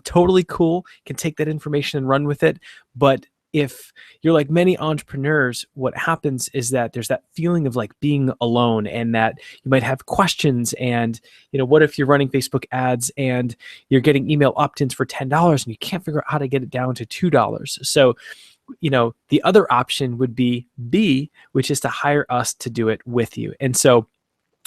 totally cool, can take that information and run with it. But if you're like many entrepreneurs, what happens is that there's that feeling of like being alone, and that you might have questions. And what if you're running Facebook ads and you're getting email opt-ins for $10 and you can't figure out how to get it down to $2? So the other option would be B, which is to hire us to do it with you. And so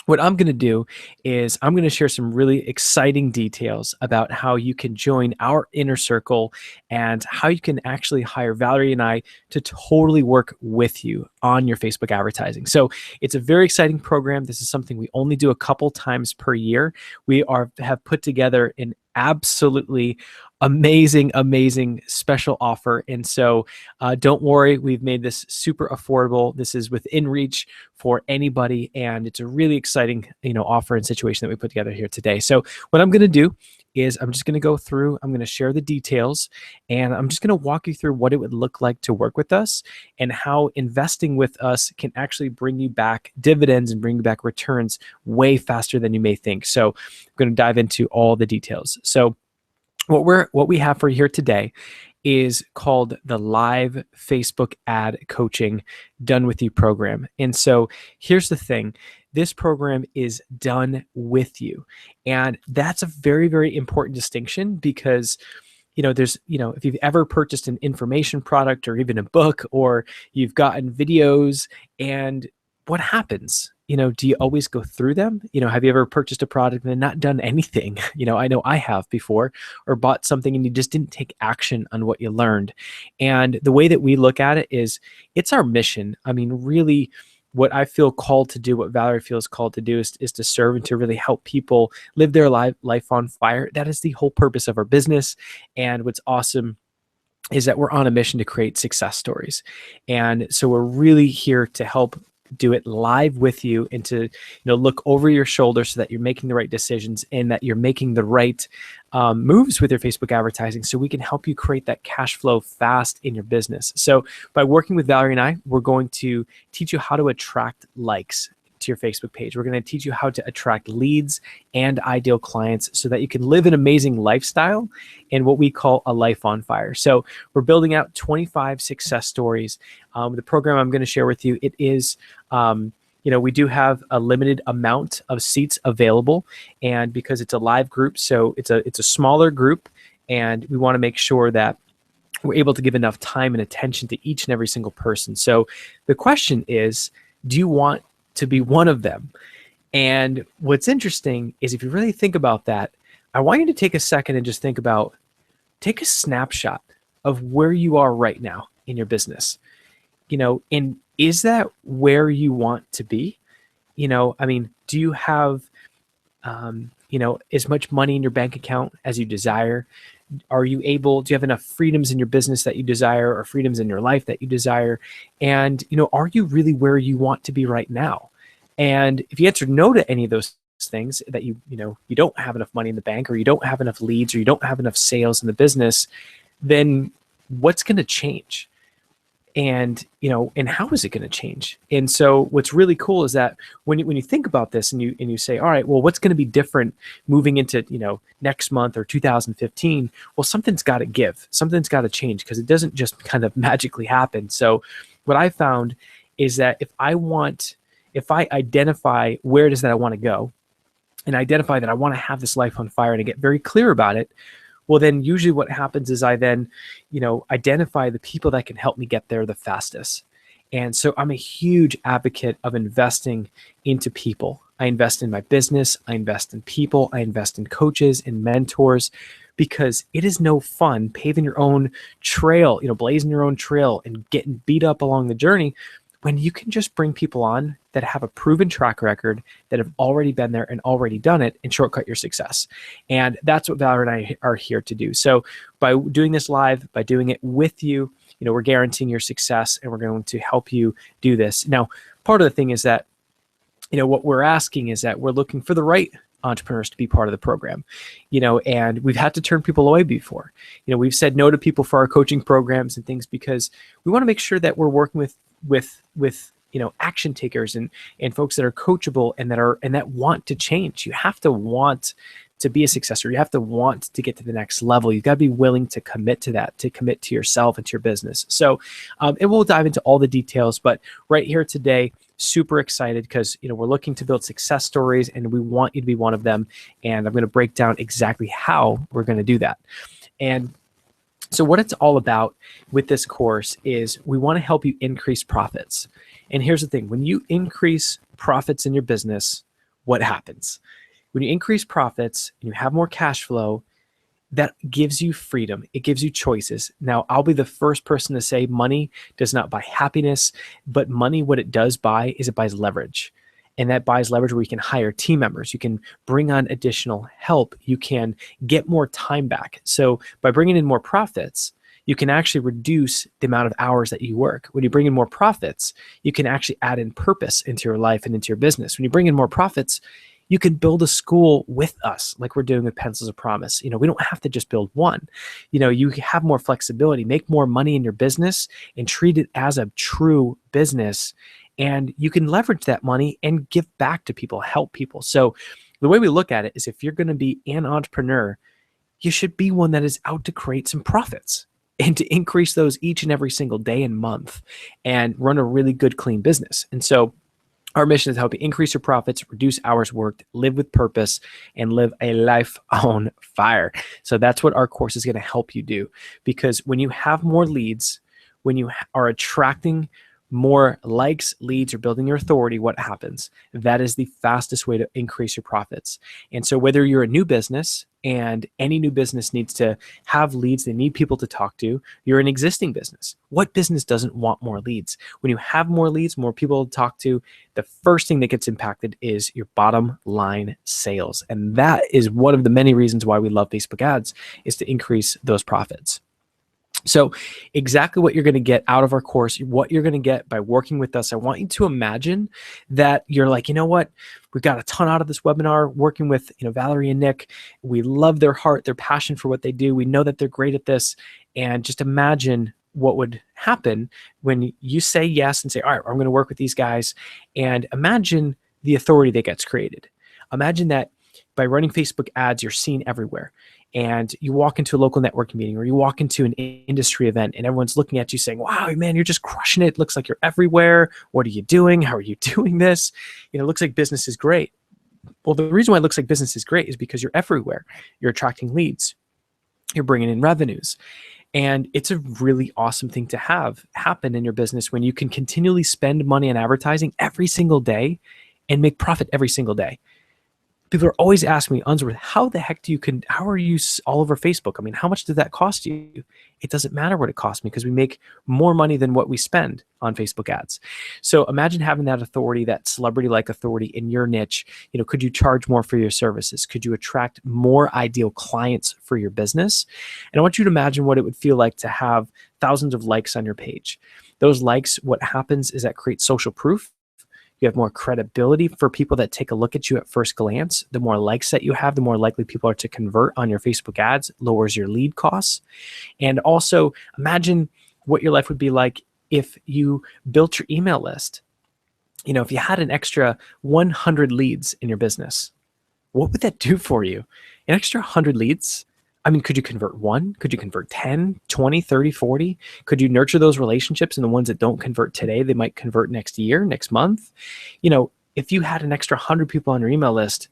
what I'm going to do is I'm going to share some really exciting details about how you can join our inner circle and how you can actually hire Valerie and I to totally work with you on your Facebook advertising. So it's a very exciting program. This is something we only do a couple times per year. We have put together an absolutely amazing special offer. And so don't worry, we've made this super affordable. This is within reach for anybody, and it's a really exciting offer and situation that we put together here today. So what I'm going to do is I'm just going to go through, I'm going to share the details, and I'm just going to walk you through what it would look like to work with us and how investing with us can actually bring you back dividends and bring you back returns way faster than you may think. So I'm going to dive into all the details. So what we have for you here today is called the Live Facebook Ad Coaching Done With You program. And so here's the thing. This program is done with you. And that's a very, very important distinction because there's, if you've ever purchased an information product or even a book, or you've gotten videos, and what happens? Do you always go through them? Have you ever purchased a product and not done anything? I know I have before, or bought something and you just didn't take action on what you learned. And the way that we look at it is it's our mission. I mean, really, what I feel called to do, what Valerie feels called to do is to serve and to really help people live their life on fire. That is the whole purpose of our business. And what's awesome is that we're on a mission to create success stories. And so we're really here to help do it live with you and to look over your shoulder so that you're making the right decisions and that you're making the right moves with your Facebook advertising, so we can help you create that cash flow fast in your business. So by working with Valerie and I, we're going to teach you how to attract likes to your Facebook page. We're going to teach you how to attract leads and ideal clients so that you can live an amazing lifestyle in what we call a life on fire. So we're building out 25 success stories. The program I'm going to share with you, it is, we do have a limited amount of seats available, and because it's a live group, so it's a smaller group, and we want to make sure that we're able to give enough time and attention to each and every single person. So the question is, do you want to be one of them? And what's interesting is, if you really think about that, I want you to take a second and just take a snapshot of where you are right now in your business. And is that where you want to be? Do you have, as much money in your bank account as you desire? Do you have enough freedoms in your business that you desire, or freedoms in your life that you desire? And, are you really where you want to be right now? And if you answer no to any of those things, that you don't have enough money in the bank, or you don't have enough leads, or you don't have enough sales in the business, then what's going to change? And how is it going to change? And so what's really cool is that when you think about this and you say, all right, well, what's going to be different moving into next month or 2015? Well, something's got to give, something's got to change, because it doesn't just kind of magically happen. So what I found is that if I identify where it is that I want to go, and identify that I want to have this life on fire, and I get very clear about it, well, then usually what happens is I then, identify the people that can help me get there the fastest. And so I'm a huge advocate of investing into people. I invest in my business, I invest in people, I invest in coaches and mentors, because it is no fun paving your own trail, blazing your own trail and getting beat up along the journey, when you can just bring people on that have a proven track record, that have already been there and already done it, and shortcut your success. And that's what Valerie and I are here to do. So by doing this live, by doing it with you, we're guaranteeing your success, and we're going to help you do this. Now, part of the thing is that, what we're asking is that we're looking for the right entrepreneurs to be part of the program, and we've had to turn people away before. We've said no to people for our coaching programs and things, because we want to make sure that we're working with action takers and folks that are coachable and that want to change. You have to want to be a successor. You have to want to get to the next level. You've got to be willing to commit to that, to commit to yourself and to your business. So, and we'll dive into all the details, but right here today, super excited, because we're looking to build success stories, and we want you to be one of them. And I'm going to break down exactly how we're going to do that. And so what it's all about with this course is we want to help you increase profits. And here's the thing: when you increase profits in your business, what happens? When you increase profits and you have more cash flow, that gives you freedom. It gives you choices. Now, I'll be the first person to say money does not buy happiness, but money, what it does buy is it buys leverage. And that buys leverage where you can hire team members. You can bring on additional help. You can get more time back. So by bringing in more profits, you can actually reduce the amount of hours that you work. When you bring in more profits, you can actually add in purpose into your life and into your business. When you bring in more profits, you can build a school with us, like we're doing with Pencils of Promise. We don't have to just build one. You have more flexibility, make more money in your business, and treat it as a true business. And you can leverage that money and give back to people, help people. So the way we look at it is, if you're going to be an entrepreneur, you should be one that is out to create some profits and to increase those each and every single day and month, and run a really good, clean business. And so our mission is to help you increase your profits, reduce hours worked, live with purpose, and live a life on fire. So that's what our course is going to help you do. Because when you have more leads, when you are attracting more likes, leads, or building your authority, what happens? That is the fastest way to increase your profits. And so whether you're a new business and any new business needs to have leads. They need people to talk to. You're an existing business. What business doesn't want more leads? When you have more leads, more people to talk to, the first thing that gets impacted is your bottom line sales. And that is one of the many reasons why we love Facebook ads, is to increase those profits. So exactly what you're going to get out of our course, what you're going to get by working with us, I want you to imagine that you're like, you know what, we got a ton out of this webinar working with, Valerie and Nick. We love their heart, their passion for what they do. We know that they're great at this. And just imagine what would happen when you say yes and say, all right, I'm going to work with these guys. And imagine the authority that gets created. Imagine that by running Facebook ads, you're seen everywhere. And you walk into a local networking meeting, or you walk into an industry event, and everyone's looking at you saying, wow, man, you're just crushing it. Looks like you're everywhere. What are you doing? How are you doing this? It looks like business is great. Well, the reason why it looks like business is great is because you're everywhere. You're attracting leads. You're bringing in revenues. And it's a really awesome thing to have happen in your business when you can continually spend money on advertising every single day and make profit every single day. People are always asking me, Unsworth, how the heck how are you all over Facebook? I mean, how much did that cost you? It doesn't matter what it cost me, because we make more money than what we spend on Facebook ads. So imagine having that authority, that celebrity-like authority in your niche. Could you charge more for your services? Could you attract more ideal clients for your business? And I want you to imagine what it would feel like to have thousands of likes on your page. Those likes, what happens is that creates social proof. You have more credibility for people that take a look at you at first glance. The more likes that you have, the more likely people are to convert on your Facebook ads, lowers your lead costs. And also imagine what your life would be like if you built your email list. If you had an extra 100 leads in your business, what would that do for you? An extra 100 leads? I mean, could you convert 1? Could you convert 10, 20, 30, 40? Could you nurture those relationships, and the ones that don't convert today, they might convert next year, next month? If you had an extra 100 people on your email list,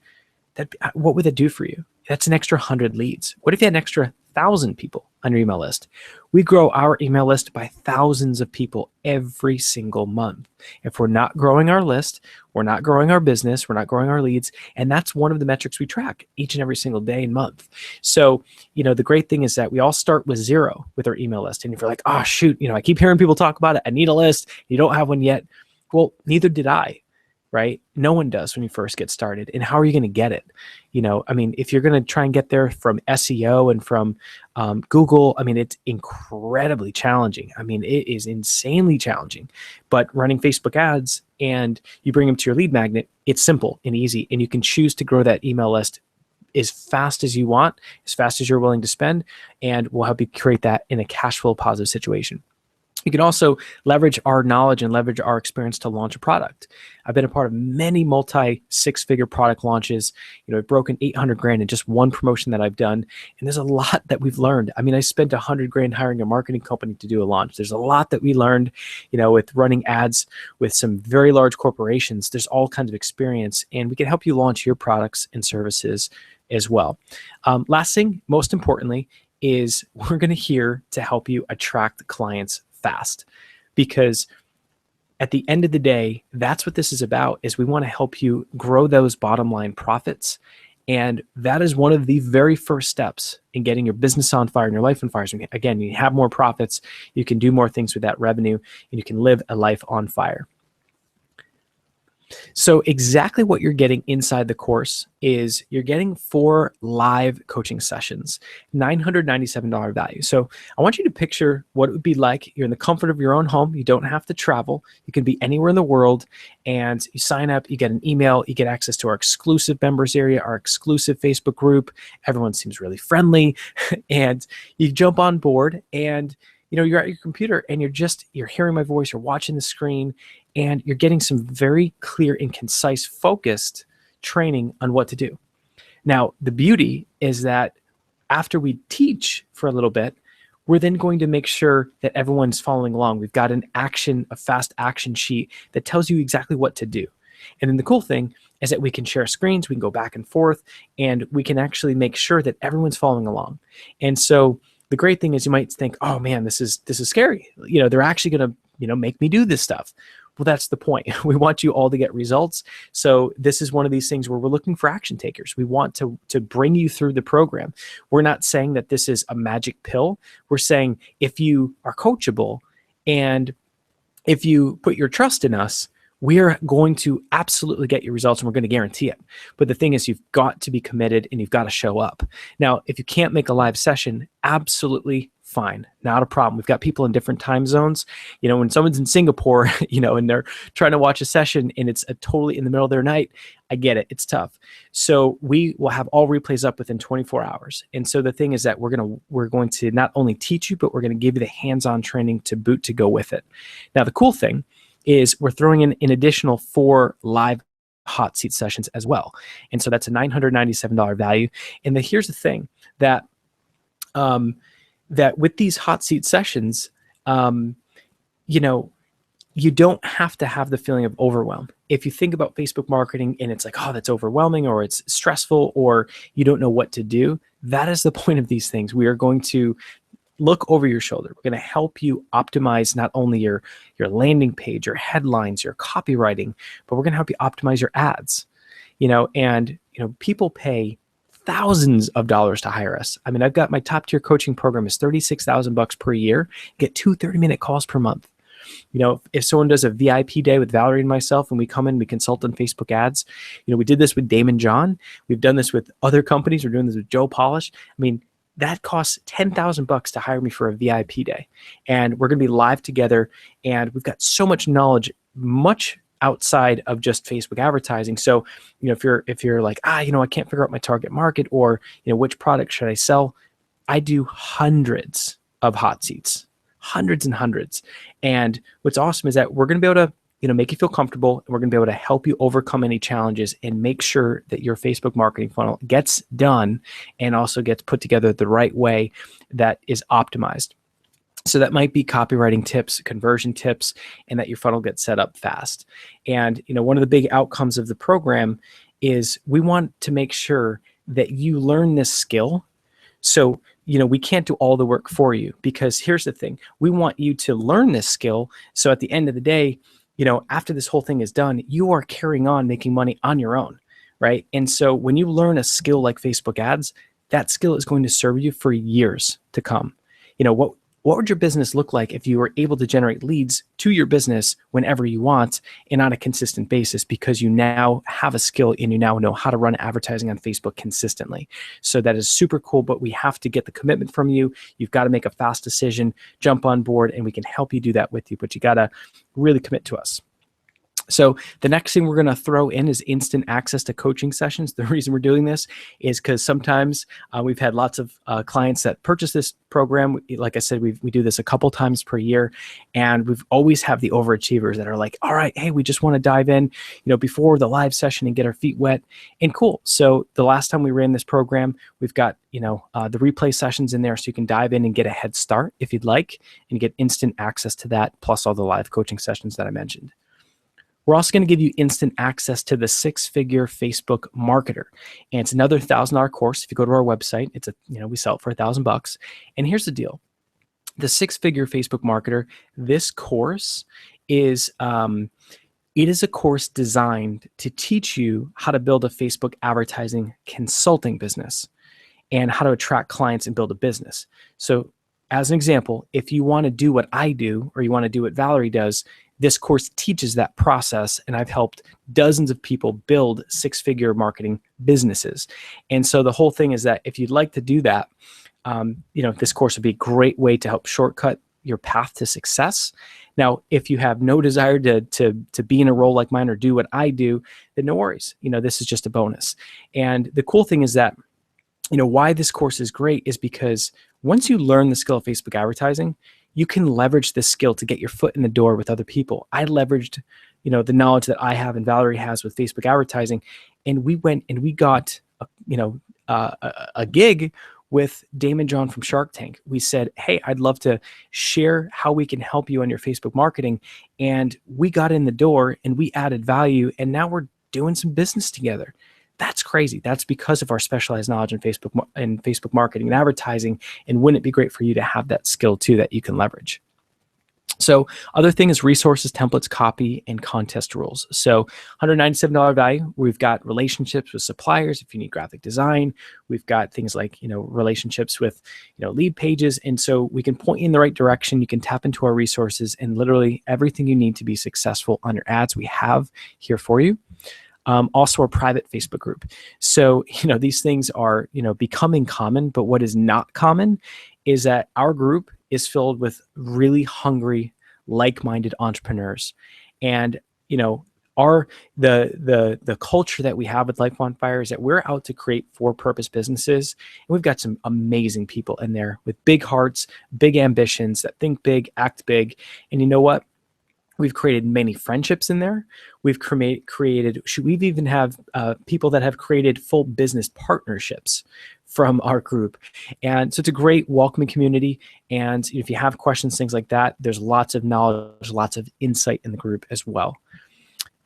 what would that do for you? That's an extra 100 leads. What if you had an extra 1,000 people on your email list? We grow our email list by thousands of people every single month. If we're not growing our list, we're not growing our business, we're not growing our leads. And that's one of the metrics we track each and every single day and month. So, the great thing is that we all start with 0 with our email list. And if you're like, oh, shoot, I keep hearing people talk about it. I need a list. You don't have one yet. Well, neither did I. Right? No one does when you first get started. And how are you going to get it? If you're going to try and get there from SEO and from Google, it's incredibly challenging. It is insanely challenging. But running Facebook ads and you bring them to your lead magnet, it's simple and easy. And you can choose to grow that email list as fast as you want, as fast as you're willing to spend, and we'll help you create that in a cash flow positive situation. You can also leverage our knowledge and leverage our experience to launch a product. I've been a part of many multi-6-figure product launches. I've broken 800 grand in just one promotion that I've done. And there's a lot that we've learned. I spent 100 grand hiring a marketing company to do a launch. There's a lot that we learned, with running ads with some very large corporations. There's all kinds of experience, and we can help you launch your products and services as well. Last thing, most importantly, is we're going to here to help you attract clients fast, because at the end of the day, that's what this is about. Is we want to help you grow those bottom line profits, and that is one of the very first steps in getting your business on fire and your life on fire. So again, you have more profits, you can do more things with that revenue, and you can live a life on fire. So exactly what you're getting inside the course is you're getting 4 live coaching sessions, $997 value. So I want you to picture what it would be like. You're in the comfort of your own home. You don't have to travel. You can be anywhere in the world, and you sign up, you get an email, you get access to our exclusive members area, our exclusive Facebook group. Everyone seems really friendly, and you jump on board, and you're at your computer and you're hearing my voice, you're watching the screen, and you're getting some very clear and concise, focused training on what to do. Now, the beauty is that after we teach for a little bit, we're then going to make sure that everyone's following along. We've got a fast action sheet that tells you exactly what to do. And then the cool thing is that we can share screens, we can go back and forth, and we can actually make sure that everyone's following along. And so the great thing is you might think, oh man, this is scary. They're actually going to, make me do this stuff. Well, that's the point. We want you all to get results. So this is one of these things where we're looking for action takers. We want to bring you through the program. We're not saying that this is a magic pill. We're saying if you are coachable and if you put your trust in us, we're going to absolutely get your results and we're going to guarantee it. But the thing is, you've got to be committed and you've got to show up. Now, if you can't make a live session, absolutely fine. Not a problem. We've got people in different time zones. When someone's in Singapore, and they're trying to watch a session and it's totally in the middle of their night, I get it. It's tough. So we will have all replays up within 24 hours. And so the thing is that we're going to not only teach you, but we're going to give you the hands-on training to boot to go with it. Now, the cool thing is we're throwing in an additional 4 live hot seat sessions as well. And so that's a $997 value. And here's the thing that with these hot seat sessions, you don't have to have the feeling of overwhelm. If you think about Facebook marketing and it's like, oh, that's overwhelming, or it's stressful, or you don't know what to do, that is the point of these things. We are going to look over your shoulder. We're going to help you optimize not only your landing page, your headlines, your copywriting, but we're going to help you optimize your ads. People pay thousands of dollars to hire us. I mean, I've got my top tier coaching program is $36,000 per year. Get 2 30-minute calls per month. If someone does a VIP day with Valerie and myself and we come in, we consult on Facebook ads. We did this with Damon John. We've done this with other companies. We're doing this with Joe Polish. I mean, that costs $10,000 to hire me for a VIP day. And we're going to be live together. And we've got so much knowledge, much outside of just Facebook advertising. So, if you're like, I can't figure out my target market, or, which product should I sell? I do hundreds of hot seats, hundreds and hundreds. And what's awesome is that we're going to be able to, make you feel comfortable, and we're going to be able to help you overcome any challenges and make sure that your Facebook marketing funnel gets done and also gets put together the right way that is optimized. So that might be copywriting tips, conversion tips, and that your funnel gets set up fast. And, one of the big outcomes of the program is we want to make sure that you learn this skill. So, we can't do all the work for you, because here's the thing. We want you to learn this skill. So at the end of the day, after this whole thing is done, you are carrying on making money on your own, right? And so when you learn a skill like Facebook ads, that skill is going to serve you for years to come. What would your business look like if you were able to generate leads to your business whenever you want and on a consistent basis, because you now have a skill and you now know how to run advertising on Facebook consistently? So that is super cool, but we have to get the commitment from you. You've got to make a fast decision, jump on board, and we can help you do that with you, but you got to really commit to us. So the next thing we're going to throw in is instant access to coaching sessions. The reason we're doing this is because sometimes we've had lots of clients that purchase this program. Like I said, we do this a couple times per year, and we've always have the overachievers that are like, all right, hey, we just want to dive in, before the live session and get our feet wet. And cool. So the last time we ran this program, we've got, the replay sessions in there, so you can dive in and get a head start if you'd like, and get instant access to that, plus all the live coaching sessions that I mentioned. We're also going to give you instant access to the 6-figure Facebook marketer. And it's another $1,000 course. If you go to our website, it's we sell it for $1,000. And here's the deal. The 6-figure Facebook marketer, this course is, it is a course designed to teach you how to build a Facebook advertising consulting business and how to attract clients and build a business. So as an example, if you want to do what I do, or you want to do what Valerie does, this course teaches that process, and I've helped dozens of people build 6-figure marketing businesses. And so the whole thing is that if you'd like to do that, this course would be a great way to help shortcut your path to success. Now, if you have no desire to be in a role like mine or do what I do, then no worries. This is just a bonus. And the cool thing is that, why this course is great is because once you learn the skill of Facebook advertising, you can leverage this skill to get your foot in the door with other people. I leveraged, the knowledge that I have and Valerie has with Facebook advertising, and we went and we got, a gig with Damon John from Shark Tank. We said, hey, I'd love to share how we can help you on your Facebook marketing. And we got in the door and we added value, and now we're doing some business together. That's crazy. That's because of our specialized knowledge in Facebook marketing and advertising. And wouldn't it be great for you to have that skill too that you can leverage? So other thing is resources, templates, copy, and contest rules. So $197 value, we've got relationships with suppliers if you need graphic design. We've got things like, relationships with, lead pages. And so we can point you in the right direction. You can tap into our resources and literally everything you need to be successful on your ads we have here for you. Also a private Facebook group. So, these things are, becoming common, but what is not common is that our group is filled with really hungry, like-minded entrepreneurs. And, the culture that we have with Life on Fire is that we're out to create for-purpose businesses. And we've got some amazing people in there with big hearts, big ambitions that think big, act big. And you know what? We've created many friendships in there. We've we've even have people that have created full business partnerships from our group. And so it's a great welcoming community. And if you have questions, things like that, there's lots of knowledge, lots of insight in the group as well.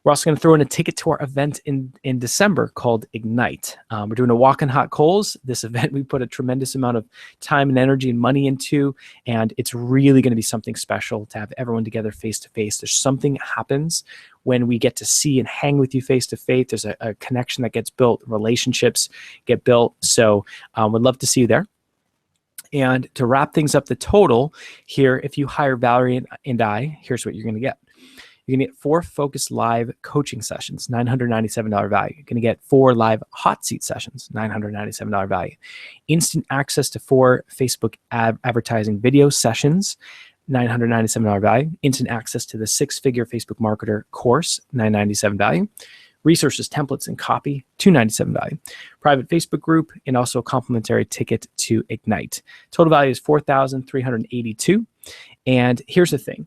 We're also going to throw in a ticket to our event in December called Ignite. We're doing a walk in hot coals. This event we put a tremendous amount of time and energy and money into, and it's really going to be something special to have everyone together face to face. There's something that happens when we get to see and hang with you face to face. There's a connection that gets built, relationships get built. So we'd love to see you there. And to wrap things up, the total here, if you hire Valerie and I, here's what you're going to get. You're going to get 4 focused live coaching sessions, $997 value. You're going to get 4 live hot seat sessions, $997 value. Instant access to 4 Facebook advertising video sessions, $997 value. Instant access to the 6-figure Facebook marketer course, $997 value. Resources, templates, and copy, $297 value. Private Facebook group, and also a complimentary ticket to Ignite. Total value is $4,382. And here's the thing.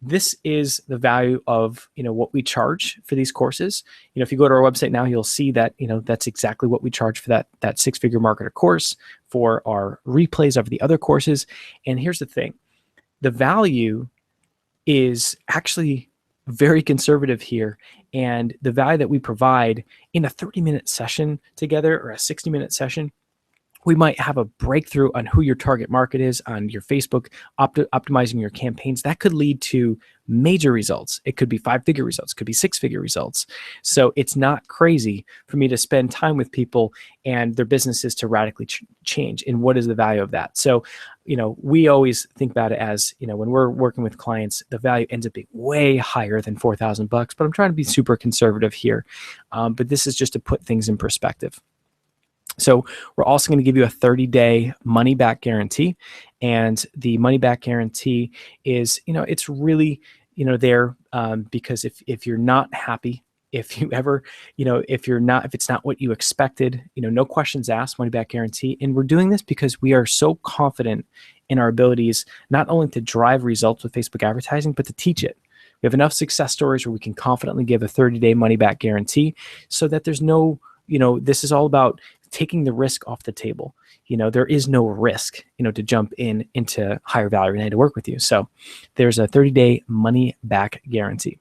This is the value of, what we charge for these courses. If you go to our website now, you'll see that, that's exactly what we charge for that 6-figure marketer course, for our replays of the other courses. And here's the thing. The value is actually very conservative here. And the value that we provide in a 30-minute session together or a 60-minute session, we might have a breakthrough on who your target market is on your Facebook, optimizing your campaigns. That could lead to major results. It could be 5-figure results, could be 6-figure results. So it's not crazy for me to spend time with people and their businesses to radically change. And what is the value of that? So, we always think about it as, when we're working with clients, the value ends up being way higher than $4,000, but I'm trying to be super conservative here. But this is just to put things in perspective. So we're also going to give you a 30-day money-back guarantee. And the money-back guarantee is, it's really, there because if you're not happy, if it's not what you expected, no questions asked, money-back guarantee. And we're doing this because we are so confident in our abilities, not only to drive results with Facebook advertising, but to teach it. We have enough success stories where we can confidently give a 30-day money-back guarantee so that there's no, this is all about taking the risk off the table. There is no risk, to jump into hire Valerie and I to work with you. So there's a 30-day money back guarantee.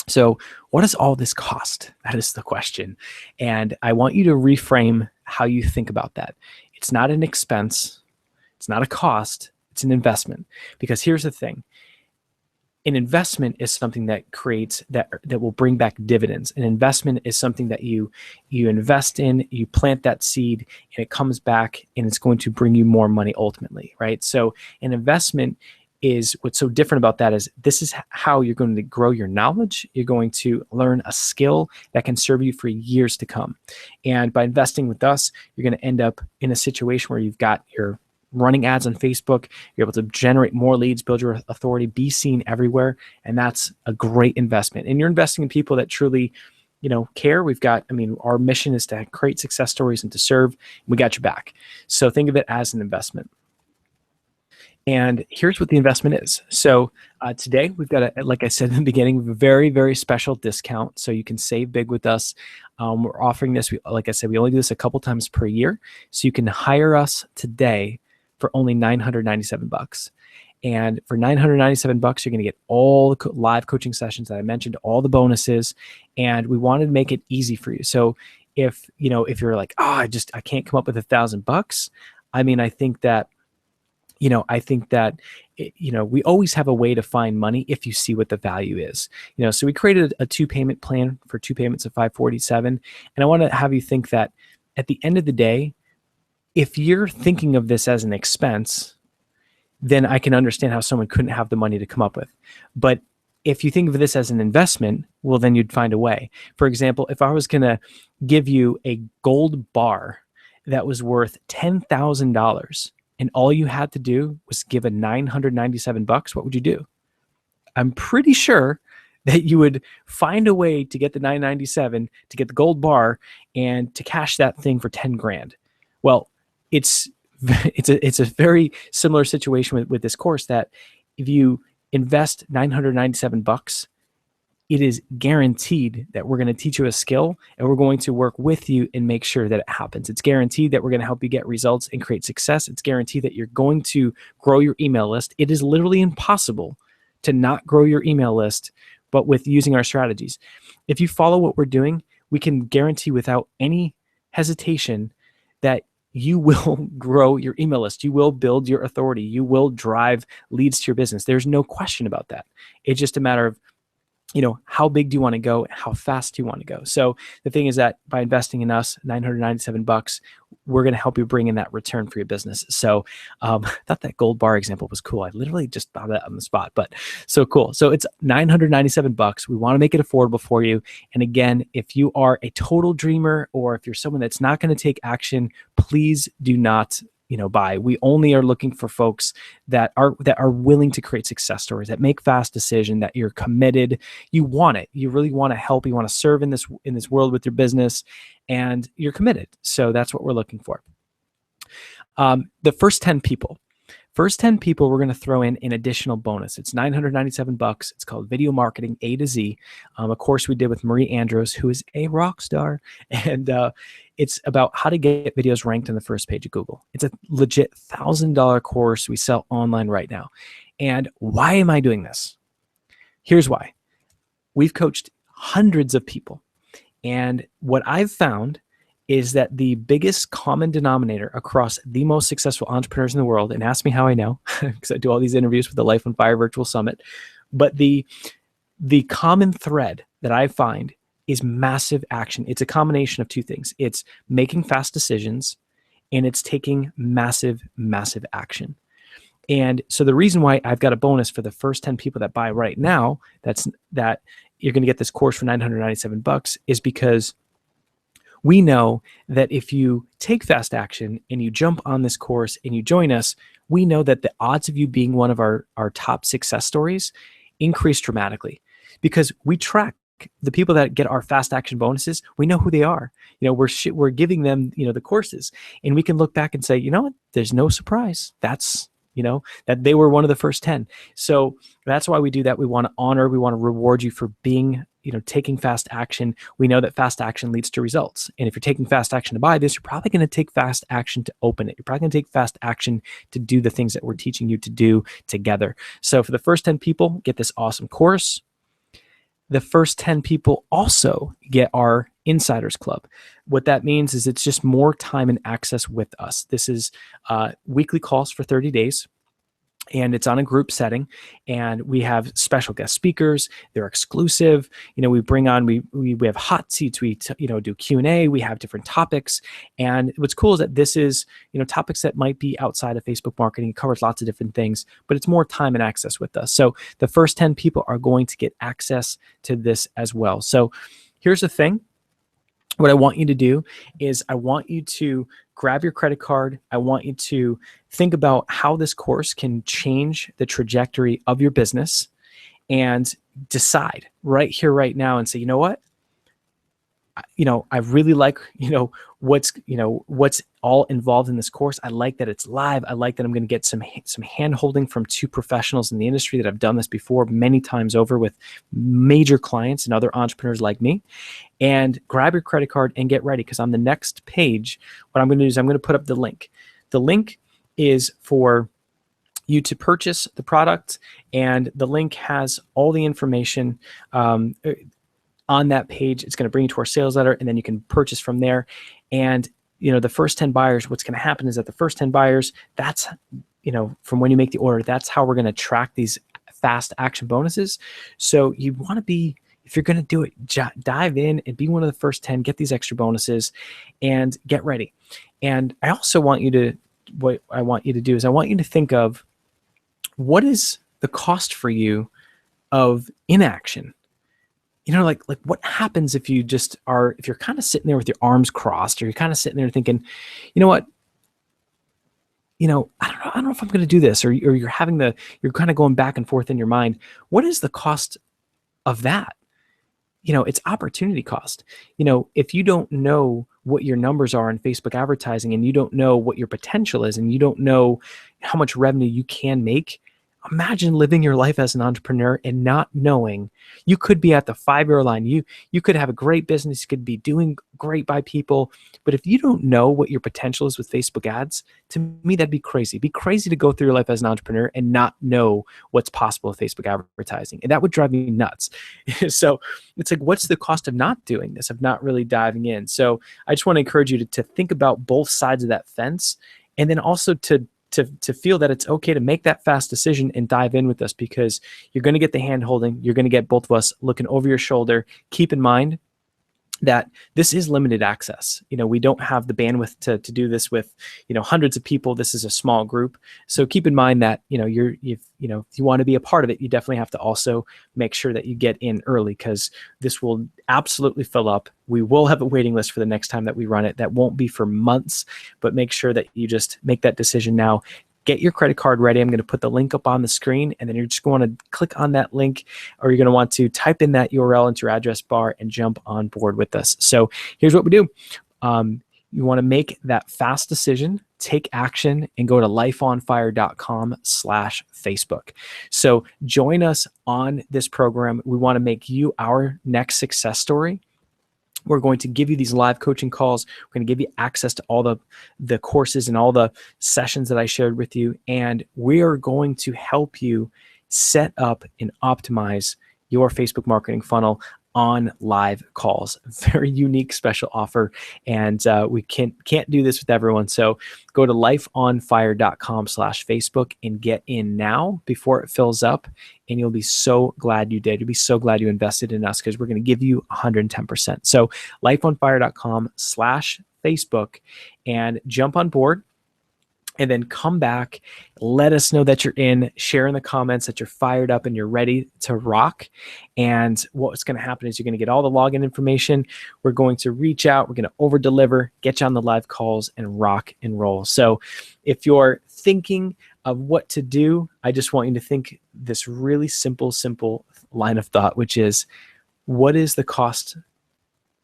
So what does all this cost? That is the question. And I want you to reframe how you think about that. It's not an expense. It's not a cost. It's an investment. Because here's the thing. An investment is something that creates that will bring back dividends. An investment is something that you invest in, you plant that seed, and it comes back, and it's going to bring you more money ultimately, right? So an investment is what's so different about that is this is how you're going to grow your knowledge. You're going to learn a skill that can serve you for years to come. And by investing with us, you're going to end up in a situation where you've got your running ads on Facebook, you're able to generate more leads, build your authority, be seen everywhere. And that's a great investment. And you're investing in people that truly, care. Our mission is to create success stories and to serve. We got your back. So think of it as an investment. And here's what the investment is. So today we've got, like I said in the beginning, a very, very special discount. So you can save big with us. We're offering this. Like I said, we only do this a couple times per year. So you can hire us today for only $997. And for $997, you're going to get all the live coaching sessions that I mentioned, all the bonuses, and we wanted to make it easy for you. So if you're like, I can't come up with $1,000, I think that I think that, we always have a way to find money if you see what the value is. So we created a 2-payment plan for 2 payments of $547. And I want to have you think that at the end of the day, if you're thinking of this as an expense, then I can understand how someone couldn't have the money to come up with. But if you think of this as an investment, well, then you'd find a way. For example, if I was going to give you a gold bar that was worth $10,000 and all you had to do was give a $997, what would you do? I'm pretty sure that you would find a way to get the $997, to get the gold bar, and to cash that thing for 10 grand. Well, it's a very similar situation with this course, that if you invest $997, it is guaranteed that we're going to teach you a skill and we're going to work with you and make sure that it happens. It's guaranteed that we're going to help you get results and create success. It's guaranteed that you're going to grow your email list. It is literally impossible to not grow your email list, but with using our strategies. If you follow what we're doing, we can guarantee without any hesitation that you will grow your email list. You will build your authority. You will drive leads to your business. There's no question about that. It's just a matter of, how big do you want to go? How fast do you want to go? So the thing is that by investing in us, $997, we're going to help you bring in that return for your business. So I thought that gold bar example was cool. I literally just thought that on the spot, but so cool. So it's $997. We want to make it affordable for you. And again, if you are a total dreamer, or if you're someone that's not going to take action, please do not buy. We only are looking for folks that are willing to create success stories, that make fast decision, that you're committed, you want it, you really want to help, you want to serve in this world with your business, and you're committed. So that's what we're looking for. The first 10 people, we're going to throw in an additional bonus. It's $997. It's called Video Marketing A to Z, a course we did with Marie Andros, who is a rock star. And it's about how to get videos ranked on the first page of Google. It's a legit $1,000 course we sell online right now. And why am I doing this? Here's why. We've coached hundreds of people. And what I've found is that the biggest common denominator across the most successful entrepreneurs in the world, and ask me how I know, because I do all these interviews with the Life on Fire Virtual Summit, but the common thread that I find is massive action. It's a combination of two things. It's making fast decisions, and it's taking massive, massive action. And so the reason why I've got a bonus for the first 10 people that buy right now, that you're going to get this course for $997, is because we know that if you take fast action and you jump on this course and you join us, we know that the odds of you being one of our top success stories increase dramatically, because we track the people that get our fast action bonuses. We know who they are. We're giving them, the courses, and we can look back and say, what, there's no surprise. That's, that they were one of the first 10. So that's why we do that. We want to honor, we want to reward you for being, taking fast action. We know that fast action leads to results. And if you're taking fast action to buy this, you're probably going to take fast action to open it. You're probably going to take fast action to do the things that we're teaching you to do together. So for the first 10 people, get this awesome course. The first 10 people also get our Insiders Club. What that means is it's just more time and access with us. This is weekly calls for 30 days. And it's on a group setting, and we have special guest speakers. They're exclusive. We bring on, we have hot seats. We do Q&A. We have different topics. And what's cool is that this is, topics that might be outside of Facebook marketing. It covers lots of different things, but it's more time and access with us. So the first 10 people are going to get access to this as well. So here's the thing. What I want you to do is I want you to grab your credit card. I want you to think about how this course can change the trajectory of your business, and decide right here, right now, and say, you know what? I really like, what's all involved in this course. I like that it's live. I like that I'm going to get some hand holding from two professionals in the industry that have done this before many times over with major clients and other entrepreneurs like me. And grab your credit card and get ready, because on the next page, what I'm going to do is I'm going to put up the link. The link is for you to purchase the product, and the link has all the information on that page. It's going to bring you to our sales letter, and then you can purchase from there. And the first 10 buyers, what's going to happen is that the first 10 buyers, that's from when you make the order, that's how we're going to track these fast action bonuses. So you want to be, if you're going to do it, dive in and be one of the first 10, get these extra bonuses and get ready. And I also want you to, what I want you to do is I want you to think of what is the cost for you of inaction. Like what happens if you just are, if you're kind of sitting there with your arms crossed, or you're kind of sitting there thinking, you know what, I don't know if I'm going to do this, or you're kind of going back and forth in your mind. What is the cost of that? It's opportunity cost. If you don't know what your numbers are in Facebook advertising, and you don't know what your potential is, and you don't know how much revenue you can make, imagine living your life as an entrepreneur and not knowing. You could be at the 5-year line. You could have a great business. You could be doing great by people. But if you don't know what your potential is with Facebook ads, to me, that'd be crazy. It'd be crazy to go through your life as an entrepreneur and not know what's possible with Facebook advertising. And that would drive me nuts. So it's like, what's the cost of not doing this, of not really diving in? So I just want to encourage you to think about both sides of that fence, and then also to feel that it's okay to make that fast decision and dive in with us, because you're going to get the hand holding. You're going to get both of us looking over your shoulder. Keep in mind that this is limited access. We don't have the bandwidth to do this with, hundreds of people. This is a small group. So keep in mind that, if you want to be a part of it, you definitely have to also make sure that you get in early, because this will absolutely fill up. We will have a waiting list for the next time that we run it. That won't be for months, but make sure that you just make that decision now. Get your credit card ready. I'm going to put the link up on the screen, and then you're just going to click on that link, or you're going to want to type in that URL into your address bar and jump on board with us. So here's what we do. You want to make that fast decision, take action, and go to lifeonfire.com/Facebook. So join us on this program. We want to make you our next success story. We're going to give you these live coaching calls. We're going to give you access to all the courses and all the sessions that I shared with you. And we are going to help you set up and optimize your Facebook marketing funnel on live calls. Very unique special offer. And we can't do this with everyone. So go to lifeonfire.com/Facebook and get in now before it fills up. And you'll be so glad you did. You'll be so glad you invested in us, because we're going to give you 110%. So lifeonfire.com/Facebook, and jump on board. And then come back, let us know that you're in, share in the comments that you're fired up and you're ready to rock. And what's going to happen is you're going to get all the login information. We're going to reach out. We're going to over deliver, get you on the live calls, and rock and roll. So if you're thinking of what to do, I just want you to think this really simple line of thought, which is, what is the cost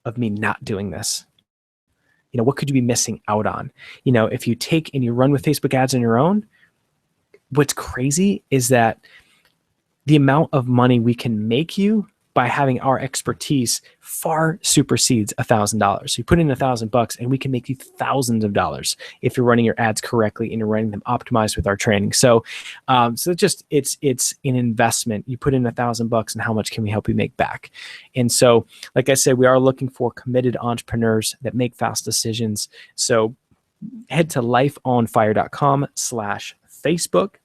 of me not doing this? What could you be missing out on? If you take and you run with Facebook ads on your own, what's crazy is that the amount of money we can make you by having our expertise far supersedes $1,000. So you put in $1,000 and we can make you thousands of dollars if you're running your ads correctly and you're running them optimized with our training. So, it's an investment. You put in $1,000 and how much can we help you make back? And so, like I said, we are looking for committed entrepreneurs that make fast decisions. So head to lifeonfire.com/Facebook.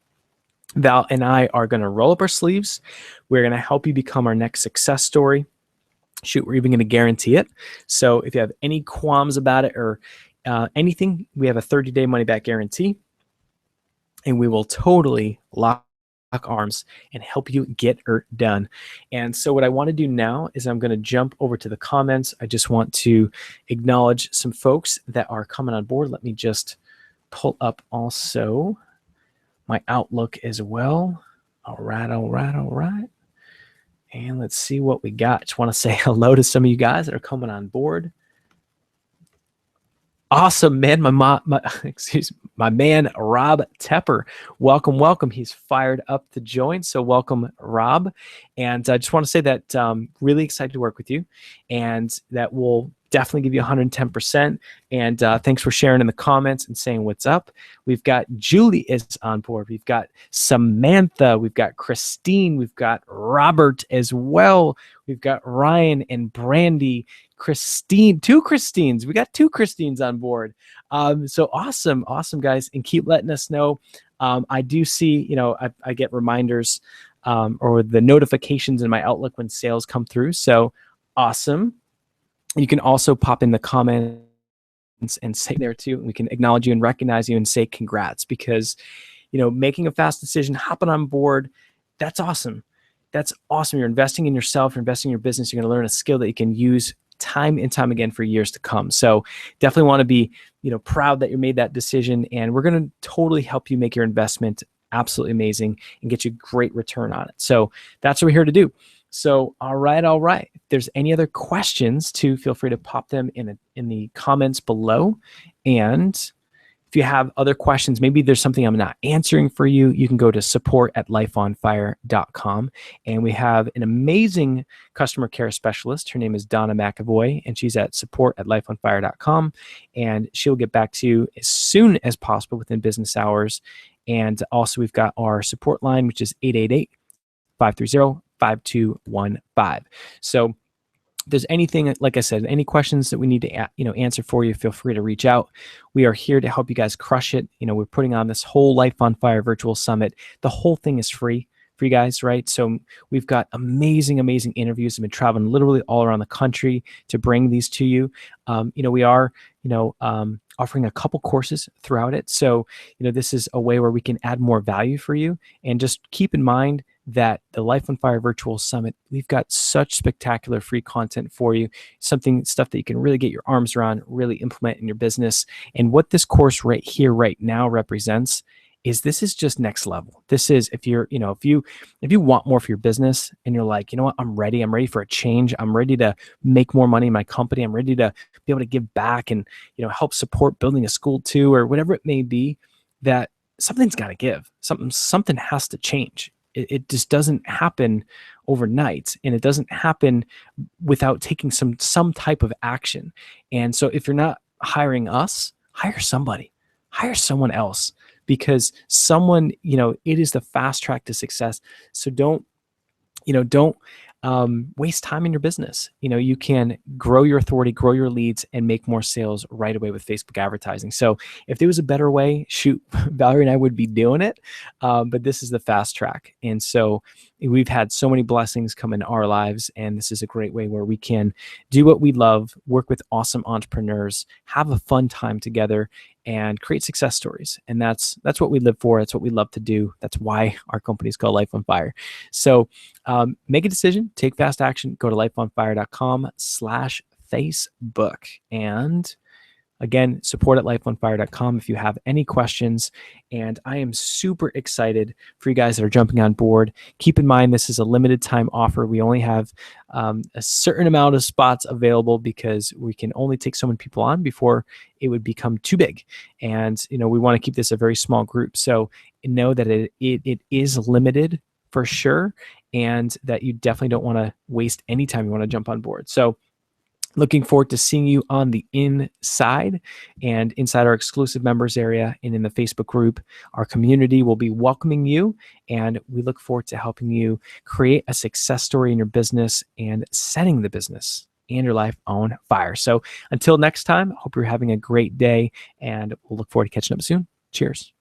Val and I are going to roll up our sleeves. We're going to help you become our next success story. Shoot, we're even going to guarantee it. So if you have any qualms about it or anything, we have a 30-day money-back guarantee, and we will totally lock arms and help you get it done. And so what I want to do now is I'm going to jump over to the comments. I just want to acknowledge some folks that are coming on board. Let me just pull up also my Outlook as well. All right. And let's see what we got. Just want to say hello to some of you guys that are coming on board. Awesome, man. My man, Rob Tepper. Welcome. He's fired up to join. So welcome, Rob. And I just want to say that really excited to work with you, and that will definitely give you 110%. And thanks for sharing in the comments and saying what's up. We've got Julie is on board. We've got Samantha. We've got Christine. We've got Robert as well. We've got Ryan and Brandy, Christine, two Christines. We got two Christines on board. So awesome, guys, and keep letting us know. I do see, I get reminders or the notifications in my Outlook when sales come through. So awesome. You can also pop in the comments and say there too. We can acknowledge you and recognize you and say congrats, because, making a fast decision, hopping on board, that's awesome. That's awesome. You're investing in yourself, you're investing in your business. You're going to learn a skill that you can use time and time again for years to come. So definitely want to be, proud that you made that decision, and we're going to totally help you make your investment absolutely amazing and get you great return on it. So that's what we're here to do. So, all right. If there's any other questions too, feel free to pop them in the comments below. And if you have other questions, maybe there's something I'm not answering for you, you can go to support@lifeonfire.com. And we have an amazing customer care specialist. Her name is Donna McAvoy, and she's at support@lifeonfire.com. And she'll get back to you as soon as possible within business hours. And also, we've got our support line, which is 888-530-5215. So if there's anything, like I said, any questions that we need to answer for you, feel free to reach out. We are here to help you guys crush it. We're putting on this whole Life on Fire virtual summit. The whole thing is free for you guys, right? So we've got amazing interviews. I've been traveling literally all around the country to bring these to you. We are offering a couple courses throughout it. So this is a way where we can add more value for you. And just keep in mind that the Life on Fire Virtual Summit, we've got such spectacular free content for you, stuff that you can really get your arms around, really implement in your business. And what this course right here, right now represents is this is just next level. This is if you want more for your business and you're like, what, I'm ready for a change. I'm ready to make more money in my company. I'm ready to be able to give back and, help support building a school too, or whatever it may be, that something's got to give. Something has to change. It just doesn't happen overnight, and it doesn't happen without taking some type of action. And so if you're not hiring us, hire somebody, hire someone else, because someone, it is the fast track to success. So don't waste time in your business. You can grow your authority, grow your leads, and make more sales right away with Facebook advertising. So if there was a better way, shoot, Valerie and I would be doing it. But this is the fast track. And so we've had so many blessings come in our lives, and this is a great way where we can do what we love, work with awesome entrepreneurs, have a fun time together, and create success stories. And that's what we live for. That's what we love to do. That's why our company is called Life on Fire. So make a decision, take fast action, go to lifeonfire.com/Facebook. And again, support@lifeonfire.com if you have any questions. And I am super excited for you guys that are jumping on board. Keep in mind, this is a limited time offer. We only have a certain amount of spots available because we can only take so many people on before it would become too big. And, we want to keep this a very small group. So know that it is limited for sure, and that you definitely don't want to waste any time you want to jump on board. So looking forward to seeing you on the inside and inside our exclusive members area and in the Facebook group. Our community will be welcoming you, and we look forward to helping you create a success story in your business and setting the business and your life on fire. So until next time, I hope you're having a great day, and we'll look forward to catching up soon. Cheers.